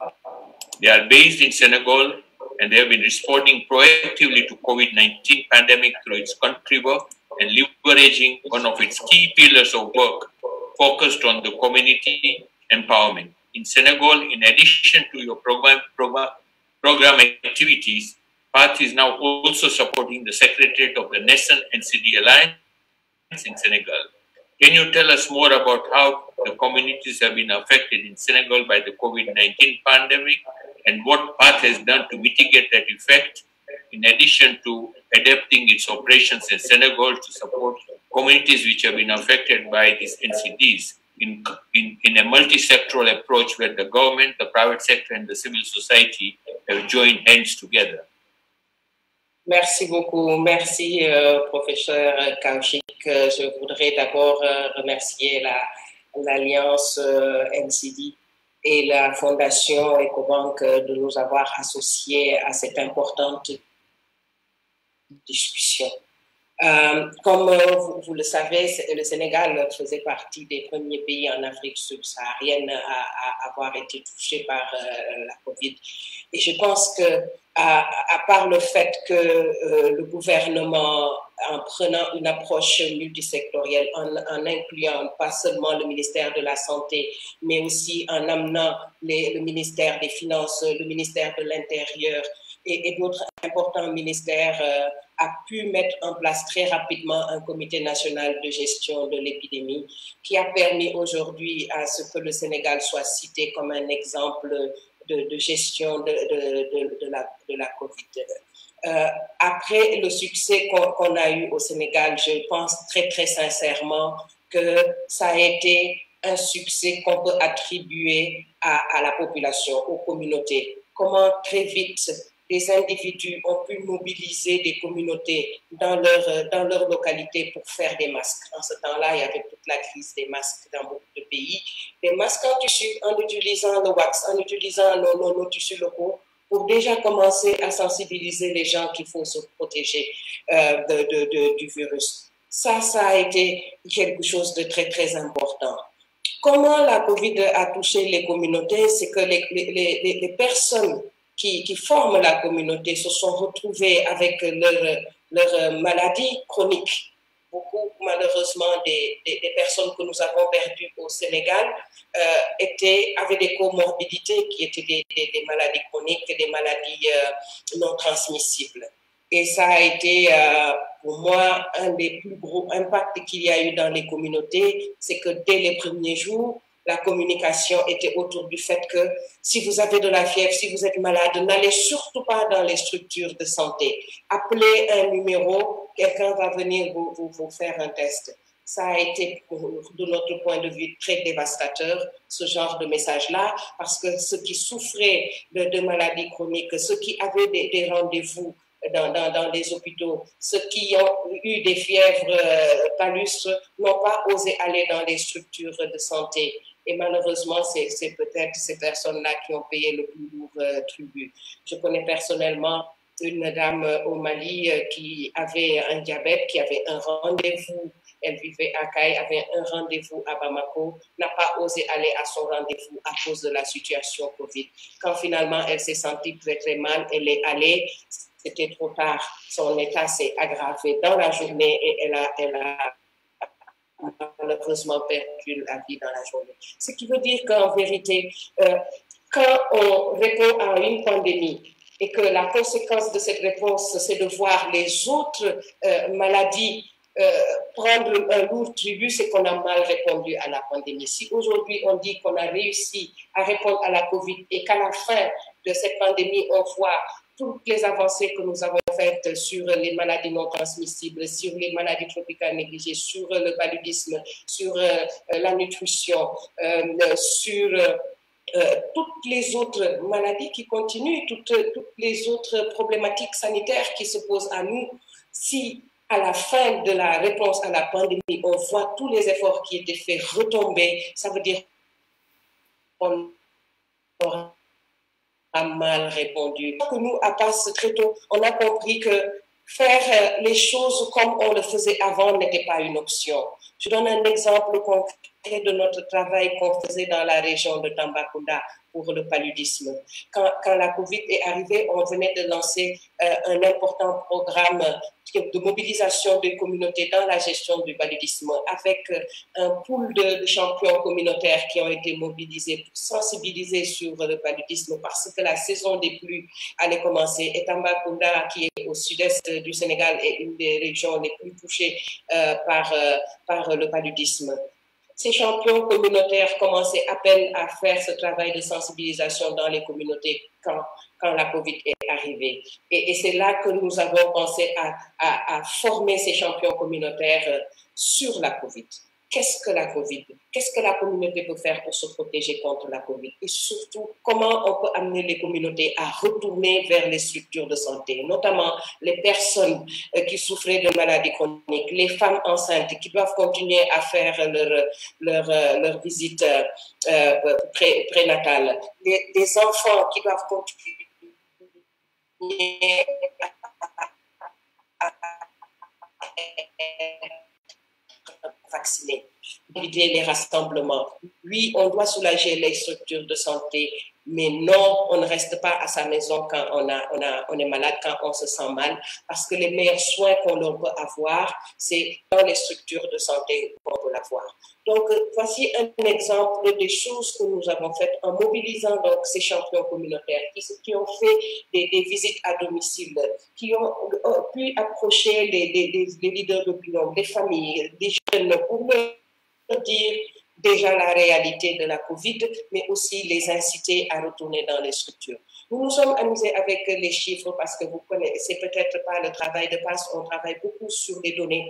They are based in Senegal, and they have been responding proactively to COVID-19 pandemic through its country work and leveraging one of its key pillars of work focused on the community empowerment. In Senegal, in addition to your program activities, PATH is now also supporting the Secretariat of the Nascent NCD Alliance in Senegal. Can you tell us more about how the communities have been affected in Senegal by the COVID-19 pandemic and what PATH has done to mitigate that effect, in addition to adapting its operations in Senegal to support communities which have been affected by these NCDs in a multi-sectoral approach where the government, the private sector, and the civil society have joined hands together. Merci beaucoup. Merci, professeur Kaushik. Je voudrais d'abord remercier l'Alliance NCD et la Fondation Ecobank de nous avoir associés à cette importante discussion. Comme vous le savez, le Sénégal faisait partie des premiers pays en Afrique subsaharienne à avoir été touché par la COVID. Et je pense que, à part le fait que le gouvernement, en prenant une approche multisectorielle, en incluant pas seulement le ministère de la Santé, mais aussi en amenant le ministère des Finances, le ministère de l'Intérieur et d'autres importants ministères, a pu mettre en place très rapidement un comité national de gestion de l'épidémie qui a permis aujourd'hui à ce que le Sénégal soit cité comme un exemple de gestion de la COVID. Après le succès qu'on a eu au Sénégal, je pense très, très sincèrement que ça a été un succès qu'on peut attribuer à la population, aux communautés. Comment très vite les individus ont pu mobiliser des communautés dans leur localité pour faire des masques. En ce temps-là, il y avait toute la crise des masques dans beaucoup de pays. Des masques en tissu, en utilisant le wax, en utilisant nos tissus locaux, pour déjà commencer à sensibiliser les gens qu'il faut se protéger du virus. Ça a été quelque chose de très, très important. Comment la COVID a touché les communautés? C'est que les personnes qui forment la communauté se sont retrouvés avec leur maladie chronique. Beaucoup, malheureusement, des personnes que nous avons perdues au Sénégal avaient des comorbidités qui étaient des maladies chroniques, des maladies non transmissibles. Et ça a été, pour moi, un des plus gros impacts qu'il y a eu dans les communautés, c'est que dès les premiers jours, la communication était autour du fait que si vous avez de la fièvre, si vous êtes malade, n'allez surtout pas dans les structures de santé. Appelez un numéro, quelqu'un va venir vous faire un test. Ça a été, de notre point de vue, très dévastateur, ce genre de message-là, parce que ceux qui souffraient de maladies chroniques, ceux qui avaient des rendez-vous dans les hôpitaux, ceux qui ont eu des fièvres palustres n'ont pas osé aller dans les structures de santé. Et malheureusement, c'est peut-être ces personnes-là qui ont payé le plus lourd tribut. Je connais personnellement une dame au Mali qui avait un diabète, qui avait un rendez-vous. Elle vivait à Caille, avait un rendez-vous à Bamako, n'a pas osé aller à son rendez-vous à cause de la situation Covid. Quand finalement elle s'est sentie très très mal, elle est allée. C'était trop tard. Son état s'est aggravé dans la journée et elle a malheureusement perdu la vie dans la journée. Ce qui veut dire qu'en vérité, quand on répond à une pandémie et que la conséquence de cette réponse, c'est de voir les autres maladies prendre un lourd tribut, c'est qu'on a mal répondu à la pandémie. Si aujourd'hui on dit qu'on a réussi à répondre à la COVID et qu'à la fin de cette pandémie, on voit toutes les avancées que nous avons faites sur les maladies non transmissibles, sur les maladies tropicales négligées, sur le paludisme, sur la nutrition, sur toutes les autres maladies qui continuent, toutes les autres problématiques sanitaires qui se posent à nous. Si à la fin de la réponse à la pandémie, on voit tous les efforts qui étaient faits retomber, ça veut dire qu'on aura mal répondu. Que nous, à part ce très tôt, on a compris que faire les choses comme on le faisait avant n'était pas une option. Je donne un exemple concret de notre travail qu'on faisait dans la région de Tambacounda pour le paludisme. Quand la COVID est arrivée, on venait de lancer un important programme de mobilisation des communautés dans la gestion du paludisme avec un pool de champions communautaires qui ont été mobilisés pour sensibiliser sur le paludisme parce que la saison des pluies allait commencer. Et Tambacounda, qui est au sud-est du Sénégal, est une des régions les plus touchées par le paludisme. Ces champions communautaires commençaient à peine à faire ce travail de sensibilisation dans les communautés quand quand la Covid est arrivée. Et c'est là que nous avons pensé à former ces champions communautaires sur la Covid. Qu'est-ce que la Covid? Qu'est-ce que la communauté peut faire pour se protéger contre la Covid? Et surtout, comment on peut amener les communautés à retourner vers les structures de santé, notamment les personnes qui souffraient de maladies chroniques, les femmes enceintes qui doivent continuer à faire leur visite prénatale, les enfants qui doivent continuer à vacciner, éviter les rassemblements. Oui, on doit soulager les structures de santé, mais non, on ne reste pas à sa maison quand on est malade, quand on se sent mal, parce que les meilleurs soins qu'on peut avoir, c'est dans les structures de santé qu'on peut l'avoir. Donc, voici un exemple des choses que nous avons faites en mobilisant donc ces champions communautaires qui ont fait des visites à domicile, qui ont pu approcher les leaders d'opinion, des familles, des jeunes, pour leur dire déjà la réalité de la Covid, mais aussi les inciter à retourner dans les structures. Nous nous sommes amusés avec les chiffres parce que vous connaissez peut-être pas le travail de base. On travaille beaucoup sur les données,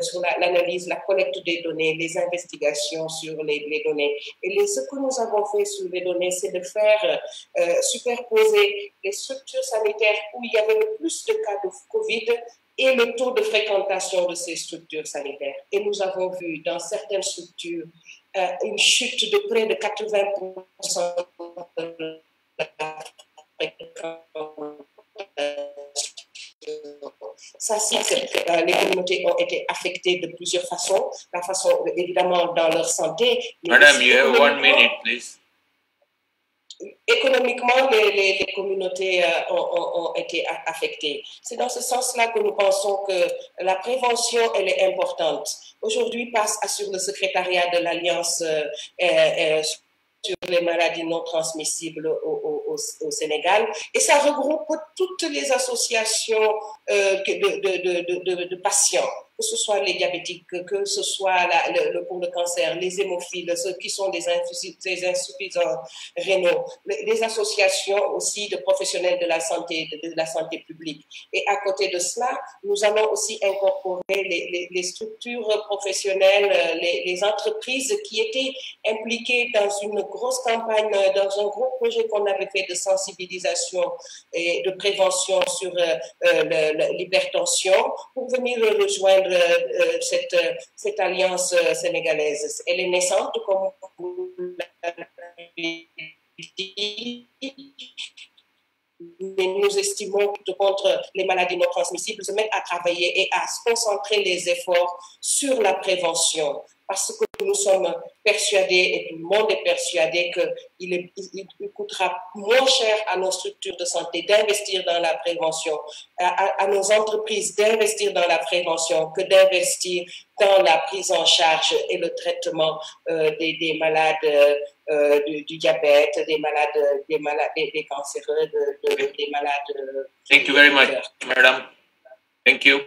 sur l'analyse, la collecte des données, les investigations sur les données. Et ce que nous avons fait sur les données, c'est de faire superposer les structures sanitaires où il y avait le plus de cas de Covid et le taux de fréquentation de ces structures sanitaires. Et nous avons vu dans certaines structures une chute de près de 80% de la ça, c'est que les communautés ont été affectées de plusieurs façons. La façon, évidemment, dans leur santé. Madame, you have 1 minute, please. Économiquement, les communautés ont été affectées. C'est dans ce sens-là que nous pensons que la prévention, elle est importante. Aujourd'hui, PASS assure le secrétariat de l'Alliance sur les maladies non transmissibles au Sénégal. Et ça regroupe toutes les associations de patients, que ce soit les diabétiques, que ce soit pour le cancer, les hémophiles, ceux qui sont des insuffisants rénaux, les associations aussi de professionnels de la santé publique. Et à côté de cela, nous allons aussi incorporer les structures professionnelles, les entreprises qui étaient impliquées dans une grosse campagne, dans un gros projet qu'on avait fait de sensibilisation et de prévention sur l'hypertension pour venir rejoindre cette alliance sénégalaise. Elle est naissante, comme vous l'avez dit, mais nous estimons que contre les maladies non transmissibles, se mettre à travailler et à se concentrer les efforts sur la prévention. Parce que nous sommes persuadés, et tout le monde est persuadé, qu'il coûtera moins cher à nos structures de santé d'investir dans la prévention, à nos entreprises d'investir dans la prévention que d'investir dans la prise en charge et le traitement des malades du diabète, des cancéreux, des malades. Thank you very much, madam. Thank you.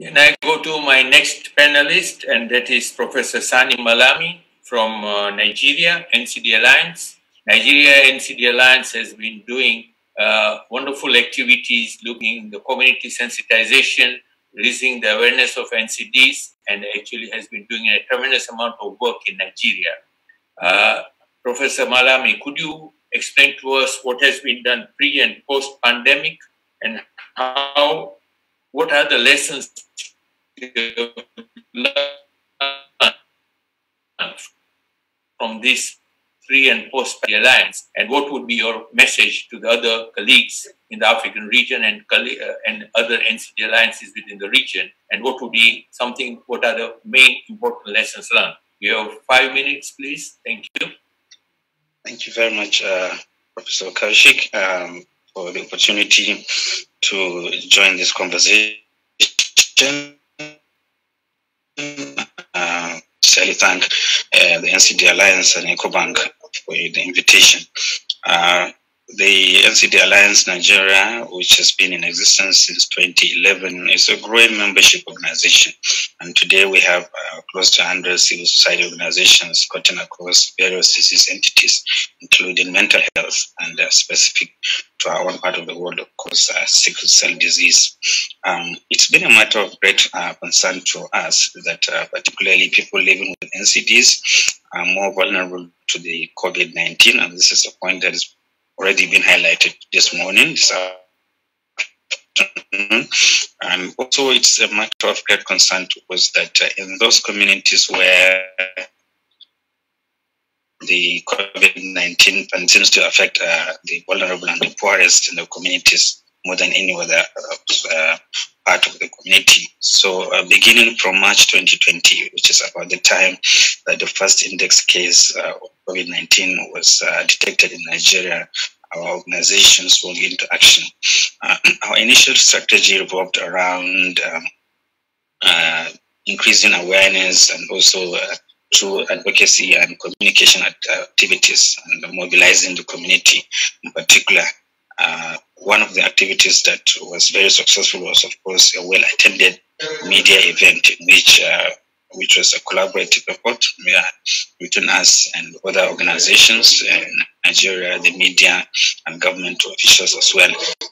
And I go to my next panelist, and that is Professor Sani Malami from Nigeria, NCD Alliance. Nigeria NCD Alliance has been doing wonderful activities, looking at the community sensitization, raising the awareness of NCDs, and actually has been doing a tremendous amount of work in Nigeria. Professor Malami, could you explain to us what has been done pre and post pandemic, and what are the lessons you learned from this pre and post alliance, and what would be your message to the other colleagues in the African region and other NCD alliances within the region, and what are the main important lessons learned? You have 5 minutes, please. Thank you. Thank you very much, Professor Kaushik, for the opportunity to join this conversation. Sincerely thank the NCD Alliance and Ecobank for the invitation. The NCD Alliance Nigeria, which has been in existence since 2011, is a growing membership organization. And today we have close to 100 civil society organizations cutting across various disease entities, including mental health and specific to our own part of the world, of course, sickle cell disease. It's been a matter of great concern to us that particularly people living with NCDs are more vulnerable to the COVID-19, and this is a point that is already been highlighted this morning, this afternoon. And also it's a matter of great concern to us that in those communities where the COVID-19 continues to affect the vulnerable and the poorest in the communities more than any other part of the community. So beginning from March 2020, which is about the time that the first index case of COVID-19 was detected in Nigeria, our organizations went into action. Our initial strategy revolved around increasing awareness and also through advocacy and communication activities and mobilizing the community in particular. One of the activities that was very successful was, of course, a well-attended media event in which was a collaborative effort between us and other organizations in Nigeria, the media and government officials as well.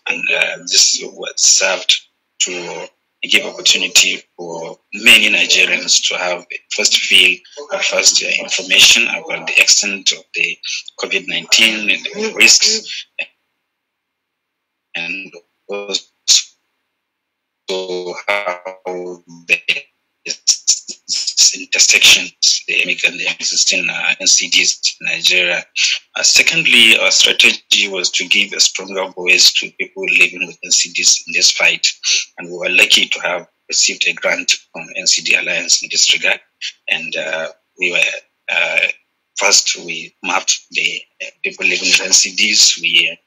And this was served to give opportunity for many Nigerians to have first feel, first information about the extent of the COVID-19 and the risks, and also how the intersections, the and the existing NCDs in Nigeria. Secondly, our strategy was to give a stronger voice to people living with NCDs in this fight, and we were lucky to have received a grant from NCD Alliance in this regard. And we were first we mapped the people living with NCDs. We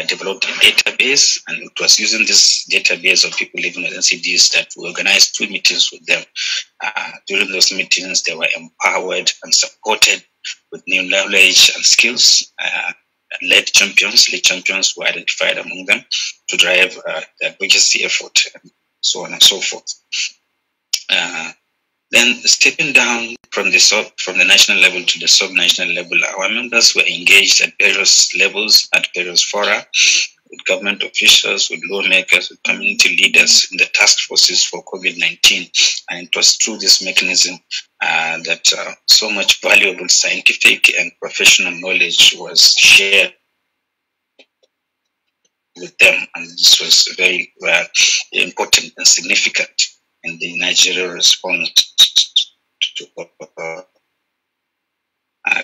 developed a database, and it was using this database of people living with NCDs that we organized 2 meetings with them. During those meetings, they were empowered and supported with new knowledge and skills. Lead champions were identified among them to drive the advocacy effort, and so on and so forth. Then stepping down from the national level to the sub-national level, our members were engaged at various levels, at various fora, with government officials, with lawmakers, with community leaders in the task forces for COVID-19. And it was through this mechanism that so much valuable scientific and professional knowledge was shared with them. And this was very important and significant in the Nigerian response to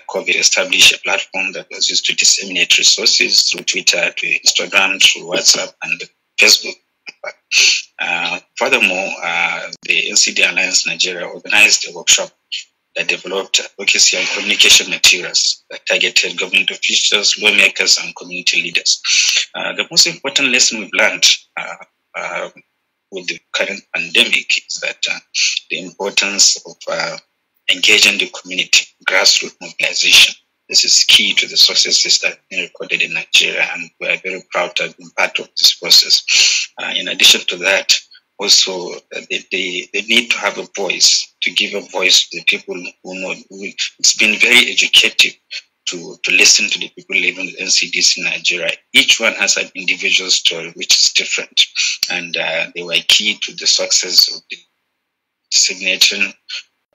COVID. Established a platform that was used to disseminate resources through Twitter, to Instagram, through WhatsApp, and Facebook. Furthermore, the NCD Alliance Nigeria organized a workshop that developed advocacy and communication materials that targeted government officials, lawmakers, and community leaders. The most important lesson we've learned with the current pandemic is that the importance of engaging the community, grassroots mobilization. This is key to the successes that have been recorded in Nigeria, and we are very proud to have been part of this process. In addition to that, also they need to have a voice, to give a voice to the people who know. It's been very educative to listen to the people living with NCDs in Nigeria. Each one has an individual story which is different, and they were key to the success of the dissemination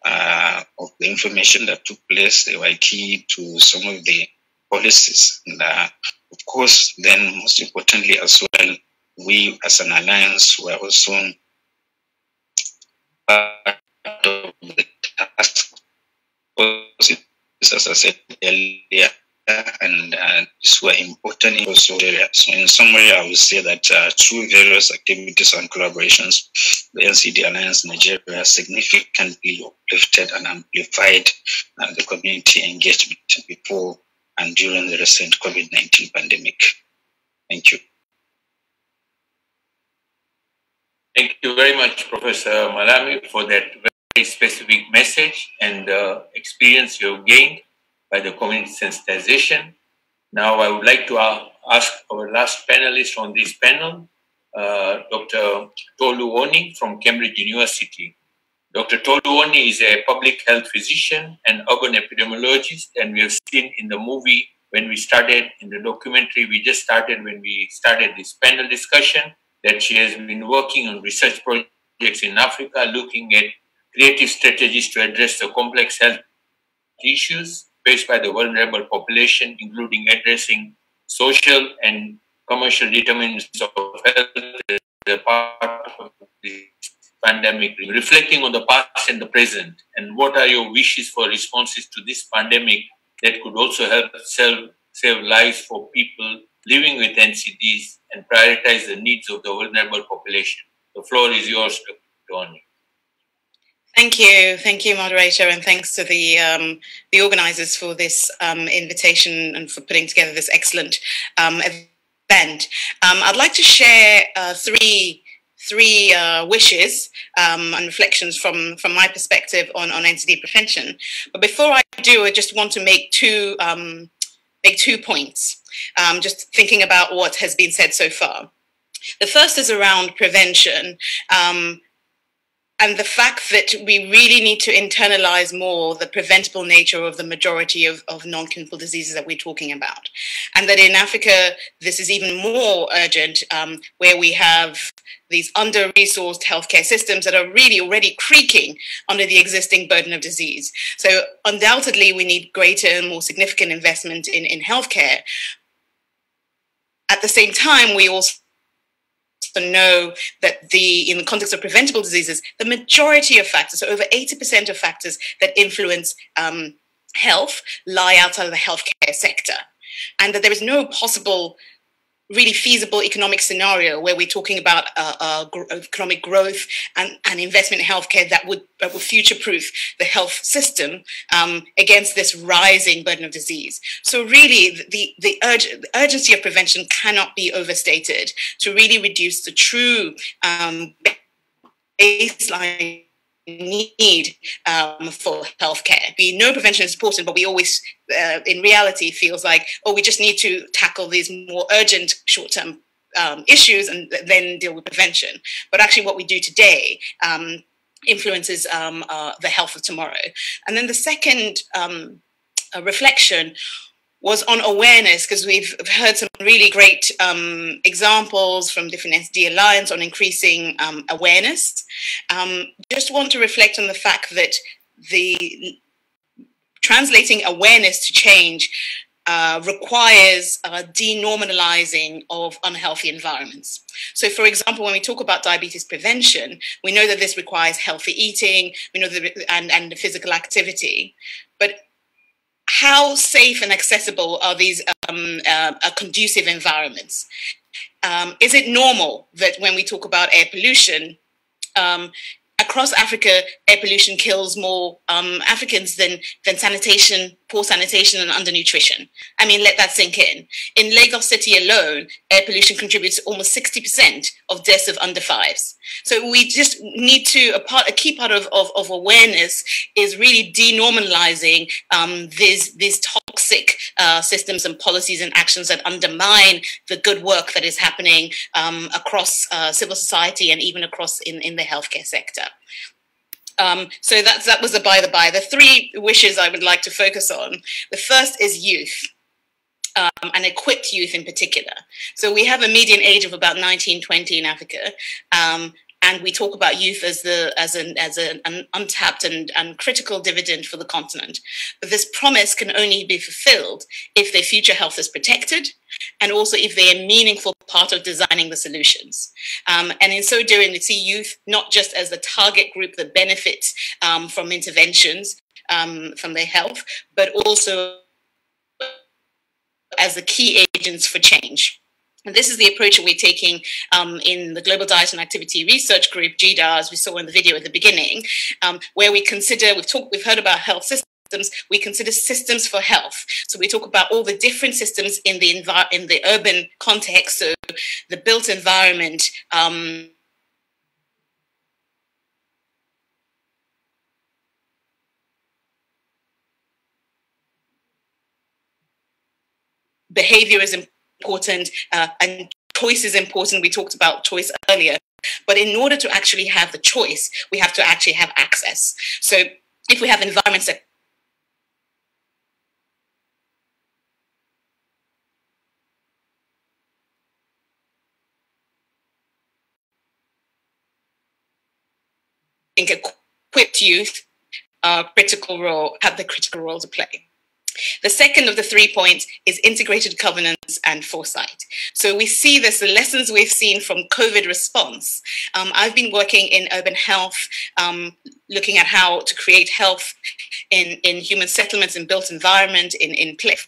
of the information that took place. They were key to some of the policies, and of course, then most importantly as well, we as an alliance were also part of the task force, as I said earlier, and these were important in those areas. So in summary, I would say that through various activities and collaborations, the NCD Alliance Nigeria significantly uplifted and amplified the community engagement before and during the recent COVID-19 pandemic. Thank you. Thank you very much, Professor Malami, for that very specific message and experience you gained by the community sensitization. Now, I would like to ask our last panelist on this panel, Dr. Tolu Oni from Cambridge University. Dr. Tolu Oni is a public health physician and urban epidemiologist, and we have seen in the movie when we started, in the documentary we just started when we started this panel discussion, that she has been working on research projects in Africa, looking at creative strategies to address the complex health issues faced by the vulnerable population, including addressing social and commercial determinants of health as a part of this pandemic, reflecting on the past and the present, and what are your wishes for responses to this pandemic that could also help save lives for people living with NCDs and prioritize the needs of the vulnerable population. The floor is yours, Dr. Tony. Thank you, moderator, and thanks to the organisers for this invitation and for putting together this excellent event. I'd like to share three wishes and reflections from my perspective on NCD prevention. But before I do, I just want to make two points. Just thinking about what has been said so far. The first is around prevention. And the fact that we really need to internalize more the preventable nature of the majority of non-communicable diseases that we're talking about. And that in Africa, this is even more urgent, where we have these under-resourced healthcare systems that are really already creaking under the existing burden of disease. So undoubtedly, we need greater and more significant investment in healthcare. At the same time, we also know that in the context of preventable diseases, the majority of factors, so over 80% of factors that influence health, lie outside of the healthcare sector. And that there is no possible, really feasible economic scenario where we're talking about economic growth and investment in healthcare that would future-proof the health system against this rising burden of disease. So really, the urgency of prevention cannot be overstated to really reduce the true baseline need for healthcare. We know prevention is important, but we always, in reality, feels like, oh, we just need to tackle these more urgent short-term issues and then deal with prevention. But actually what we do today influences the health of tomorrow. And then the second reflection was on awareness, because we've heard some really great examples from different NCD Alliance on increasing awareness. Just want to reflect on the fact that the translating awareness to change requires denormalizing of unhealthy environments. So, for example, when we talk about diabetes prevention, we know that this requires healthy eating, we know that, and physical activity, but how safe and accessible are these conducive environments? Is it normal that when we talk about air pollution, across Africa, air pollution kills more Africans than sanitation, poor sanitation and undernutrition? I mean, let that sink in. In Lagos City alone, air pollution contributes almost 60% of deaths of under fives. So we just need to, a key part of awareness is really denormalizing these toxic systems and policies and actions that undermine the good work that is happening across civil society and even across in the healthcare sector. So that was a by the by. The three wishes I would like to focus on. The first is youth. And equipped youth in particular. So we have a median age of about 19, 20 in Africa. And we talk about youth as an untapped and critical dividend for the continent. But this promise can only be fulfilled if their future health is protected, and also if they are a meaningful part of designing the solutions. And in so doing, we see youth not just as the target group that benefits from interventions from their health, but also as the key agents for change. And this is the approach that we're taking in the Global Diet and Activity Research Group, GDAR, as we saw in the video at the beginning, where we consider, we've heard about health systems, we consider systems for health. So we talk about all the different systems in the urban context, so the built environment, behavior is important, and choice is important. We talked about choice earlier. But in order to actually have the choice, we have to actually have access. So if we have environments that think equipped youth have the critical role to play. The second of the 3 points is integrated governance and foresight. So we see this, the lessons we've seen from COVID response. I've been working in urban health, looking at how to create health in human settlements and built environment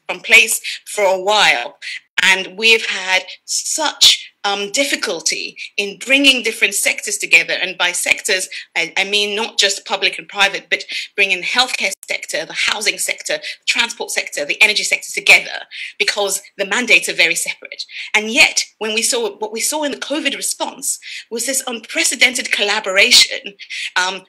from place for a while. And we've had such difficulty in bringing different sectors together. And by sectors, I mean not just public and private, but bringing the healthcare sector, the housing sector, the transport sector, the energy sector together, because the mandates are very separate. And yet, when what we saw in the COVID response was this unprecedented collaboration,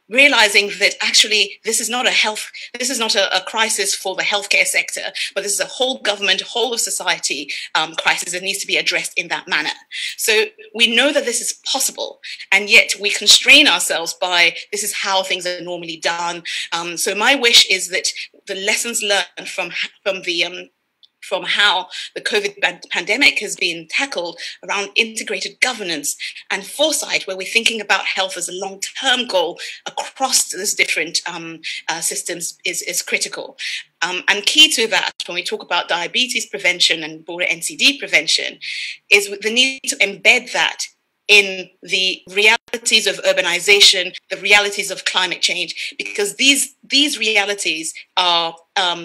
realizing that actually this is not a crisis for the healthcare sector, but this is a whole government, whole of society crisis that needs to be addressed in that manner. So we know that this is possible, and yet we constrain ourselves by this is how things are normally done. So my wish is that the lessons learned from how the COVID pandemic has been tackled around integrated governance and foresight, where we're thinking about health as a long-term goal across these different systems is critical. And key to that, when we talk about diabetes prevention and broader NCD prevention, is the need to embed that in the realities of urbanization, the realities of climate change, because these realities are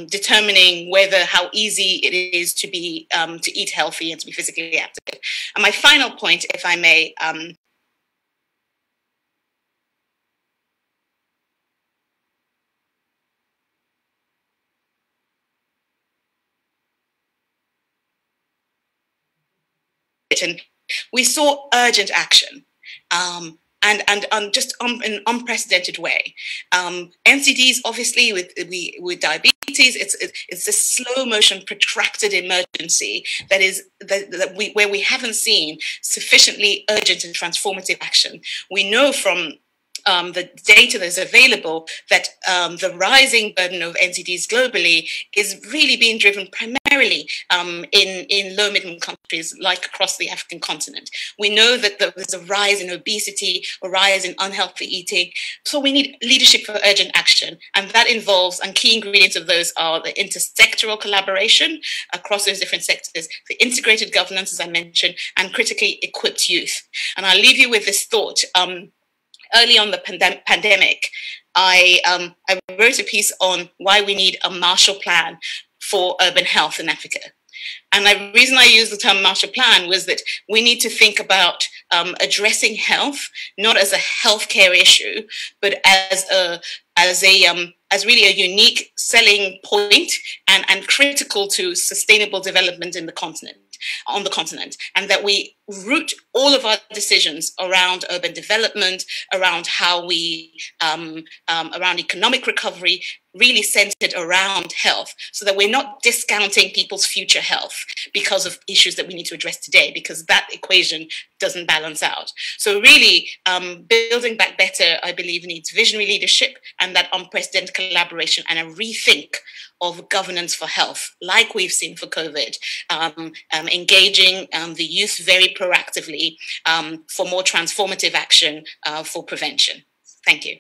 determining how easy it is to eat healthy and to be physically active. And my final point, if I may, and we saw urgent action, and just in an unprecedented way. NCDs, obviously, with diabetes, it's a slow motion, protracted emergency where we haven't seen sufficiently urgent and transformative action. We know from the data that's available that the rising burden of NCDs globally is really being driven primarily in low-middle countries like across the African continent. We know that there's a rise in obesity, a rise in unhealthy eating. So we need leadership for urgent action. And that involves, and key ingredients of those are the intersectoral collaboration across those different sectors, the integrated governance, as I mentioned, and critically equipped youth. And I'll leave you with this thought. Early on the pandemic, I wrote a piece on why we need a Marshall Plan for urban health in Africa. And the reason I used the term Marshall Plan was that we need to think about addressing health not as a healthcare issue, but as really a unique selling point and critical to sustainable development on the continent, and that we root all of our decisions around urban development, around how we, around economic recovery, really centered around health, so that we're not discounting people's future health because of issues that we need to address today, because that equation doesn't balance out. So really, building back better, I believe, needs visionary leadership and that unprecedented collaboration and a rethink of governance for health, like we've seen for COVID, engaging the youth very proactively for more transformative action for prevention. Thank you.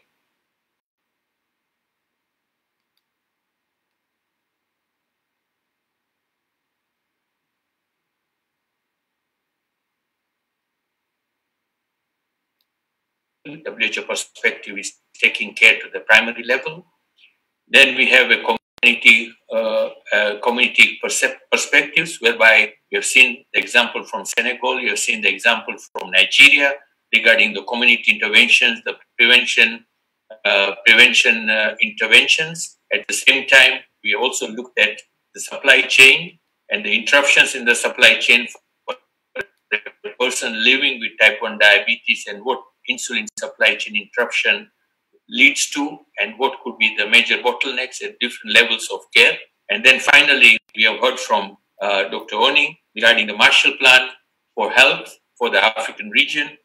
WHO perspective is taking care to the primary level. Then we have a community perspectives, whereby you have seen the example from Senegal, you have seen the example from Nigeria regarding the community interventions, the prevention interventions. At the same time, we also looked at the supply chain and the interruptions in the supply chain for the person living with type 1 diabetes, and what insulin supply chain interruption leads to, and what could be the major bottlenecks at different levels of care. And then finally, we have heard from Dr. Oni regarding the Marshall Plan for health for the African region,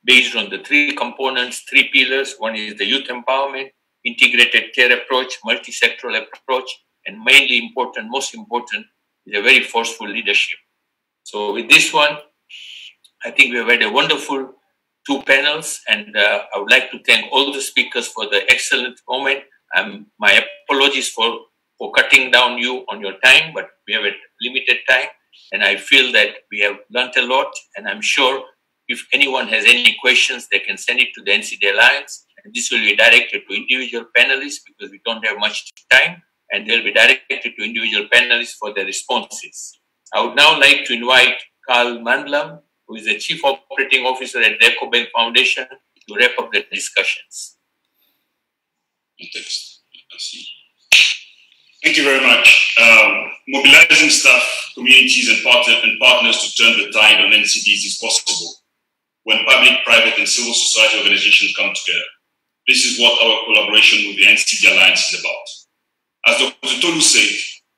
based on the three components, three pillars. One is the youth empowerment, integrated care approach, multi-sectoral approach, and mainly important, most important, is a very forceful leadership. So with this one, I think we have had a wonderful two panels, and I would like to thank all the speakers for the excellent comment. My apologies for cutting down you on your time, but we have a limited time, and I feel that we have learned a lot, and I'm sure if anyone has any questions, they can send it to the NCD Alliance, and this will be directed to individual panelists because we don't have much time, and they'll be directed to individual panelists for their responses. I would now like to invite Carl Mandlam, who is the Chief Operating Officer at the Ecobank Foundation, to wrap up the discussions. Thank you very much. Mobilizing staff, communities, and partners to turn the tide on NCDs is possible when public, private, and civil society organizations come together. This is what our collaboration with the NCD Alliance is about. As Dr. Tolu said,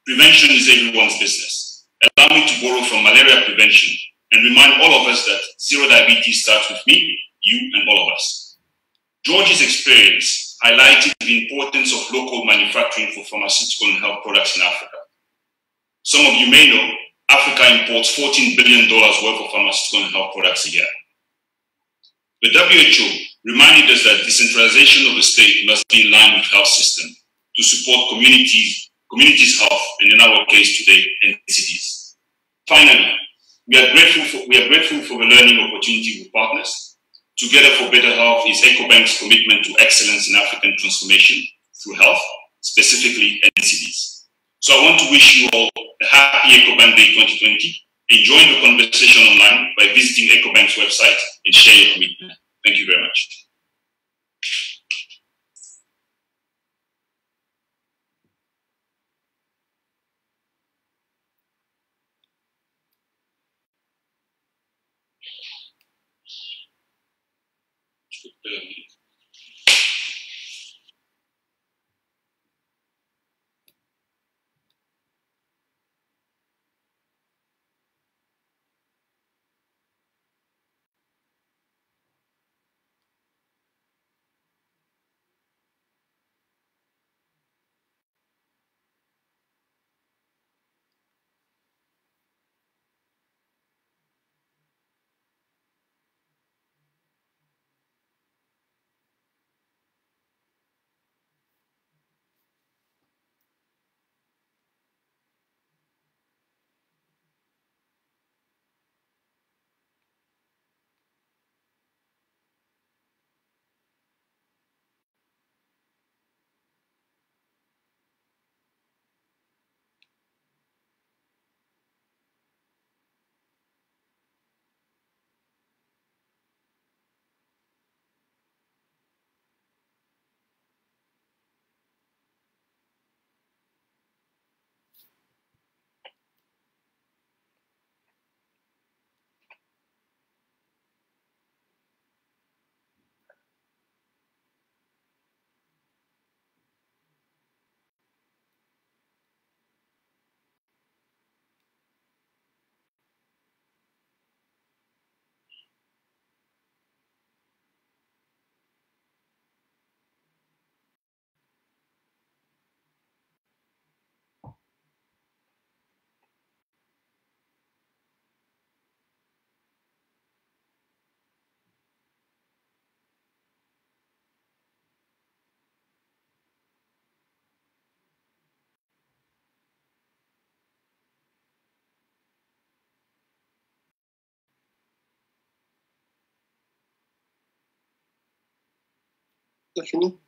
prevention is everyone's business. Allow me to borrow from malaria prevention and remind all of us that zero diabetes starts with me, you, and all of us. George's experience highlighted the importance of local manufacturing for pharmaceutical and health products in Africa. Some of you may know, Africa imports $14 billion worth of pharmaceutical and health products a year. The WHO reminded us that decentralization of the state must be in line with health system to support communities' health, and in our case today, NCDs. Finally, we are grateful for the learning opportunity with partners. Together for Better Health is Ecobank's commitment to excellence in African transformation through health, specifically NCDs. So I want to wish you all a happy Ecobank Day 2020. Join the conversation online by visiting Ecobank's website and share your commitment. Thank you very much. C'est fini.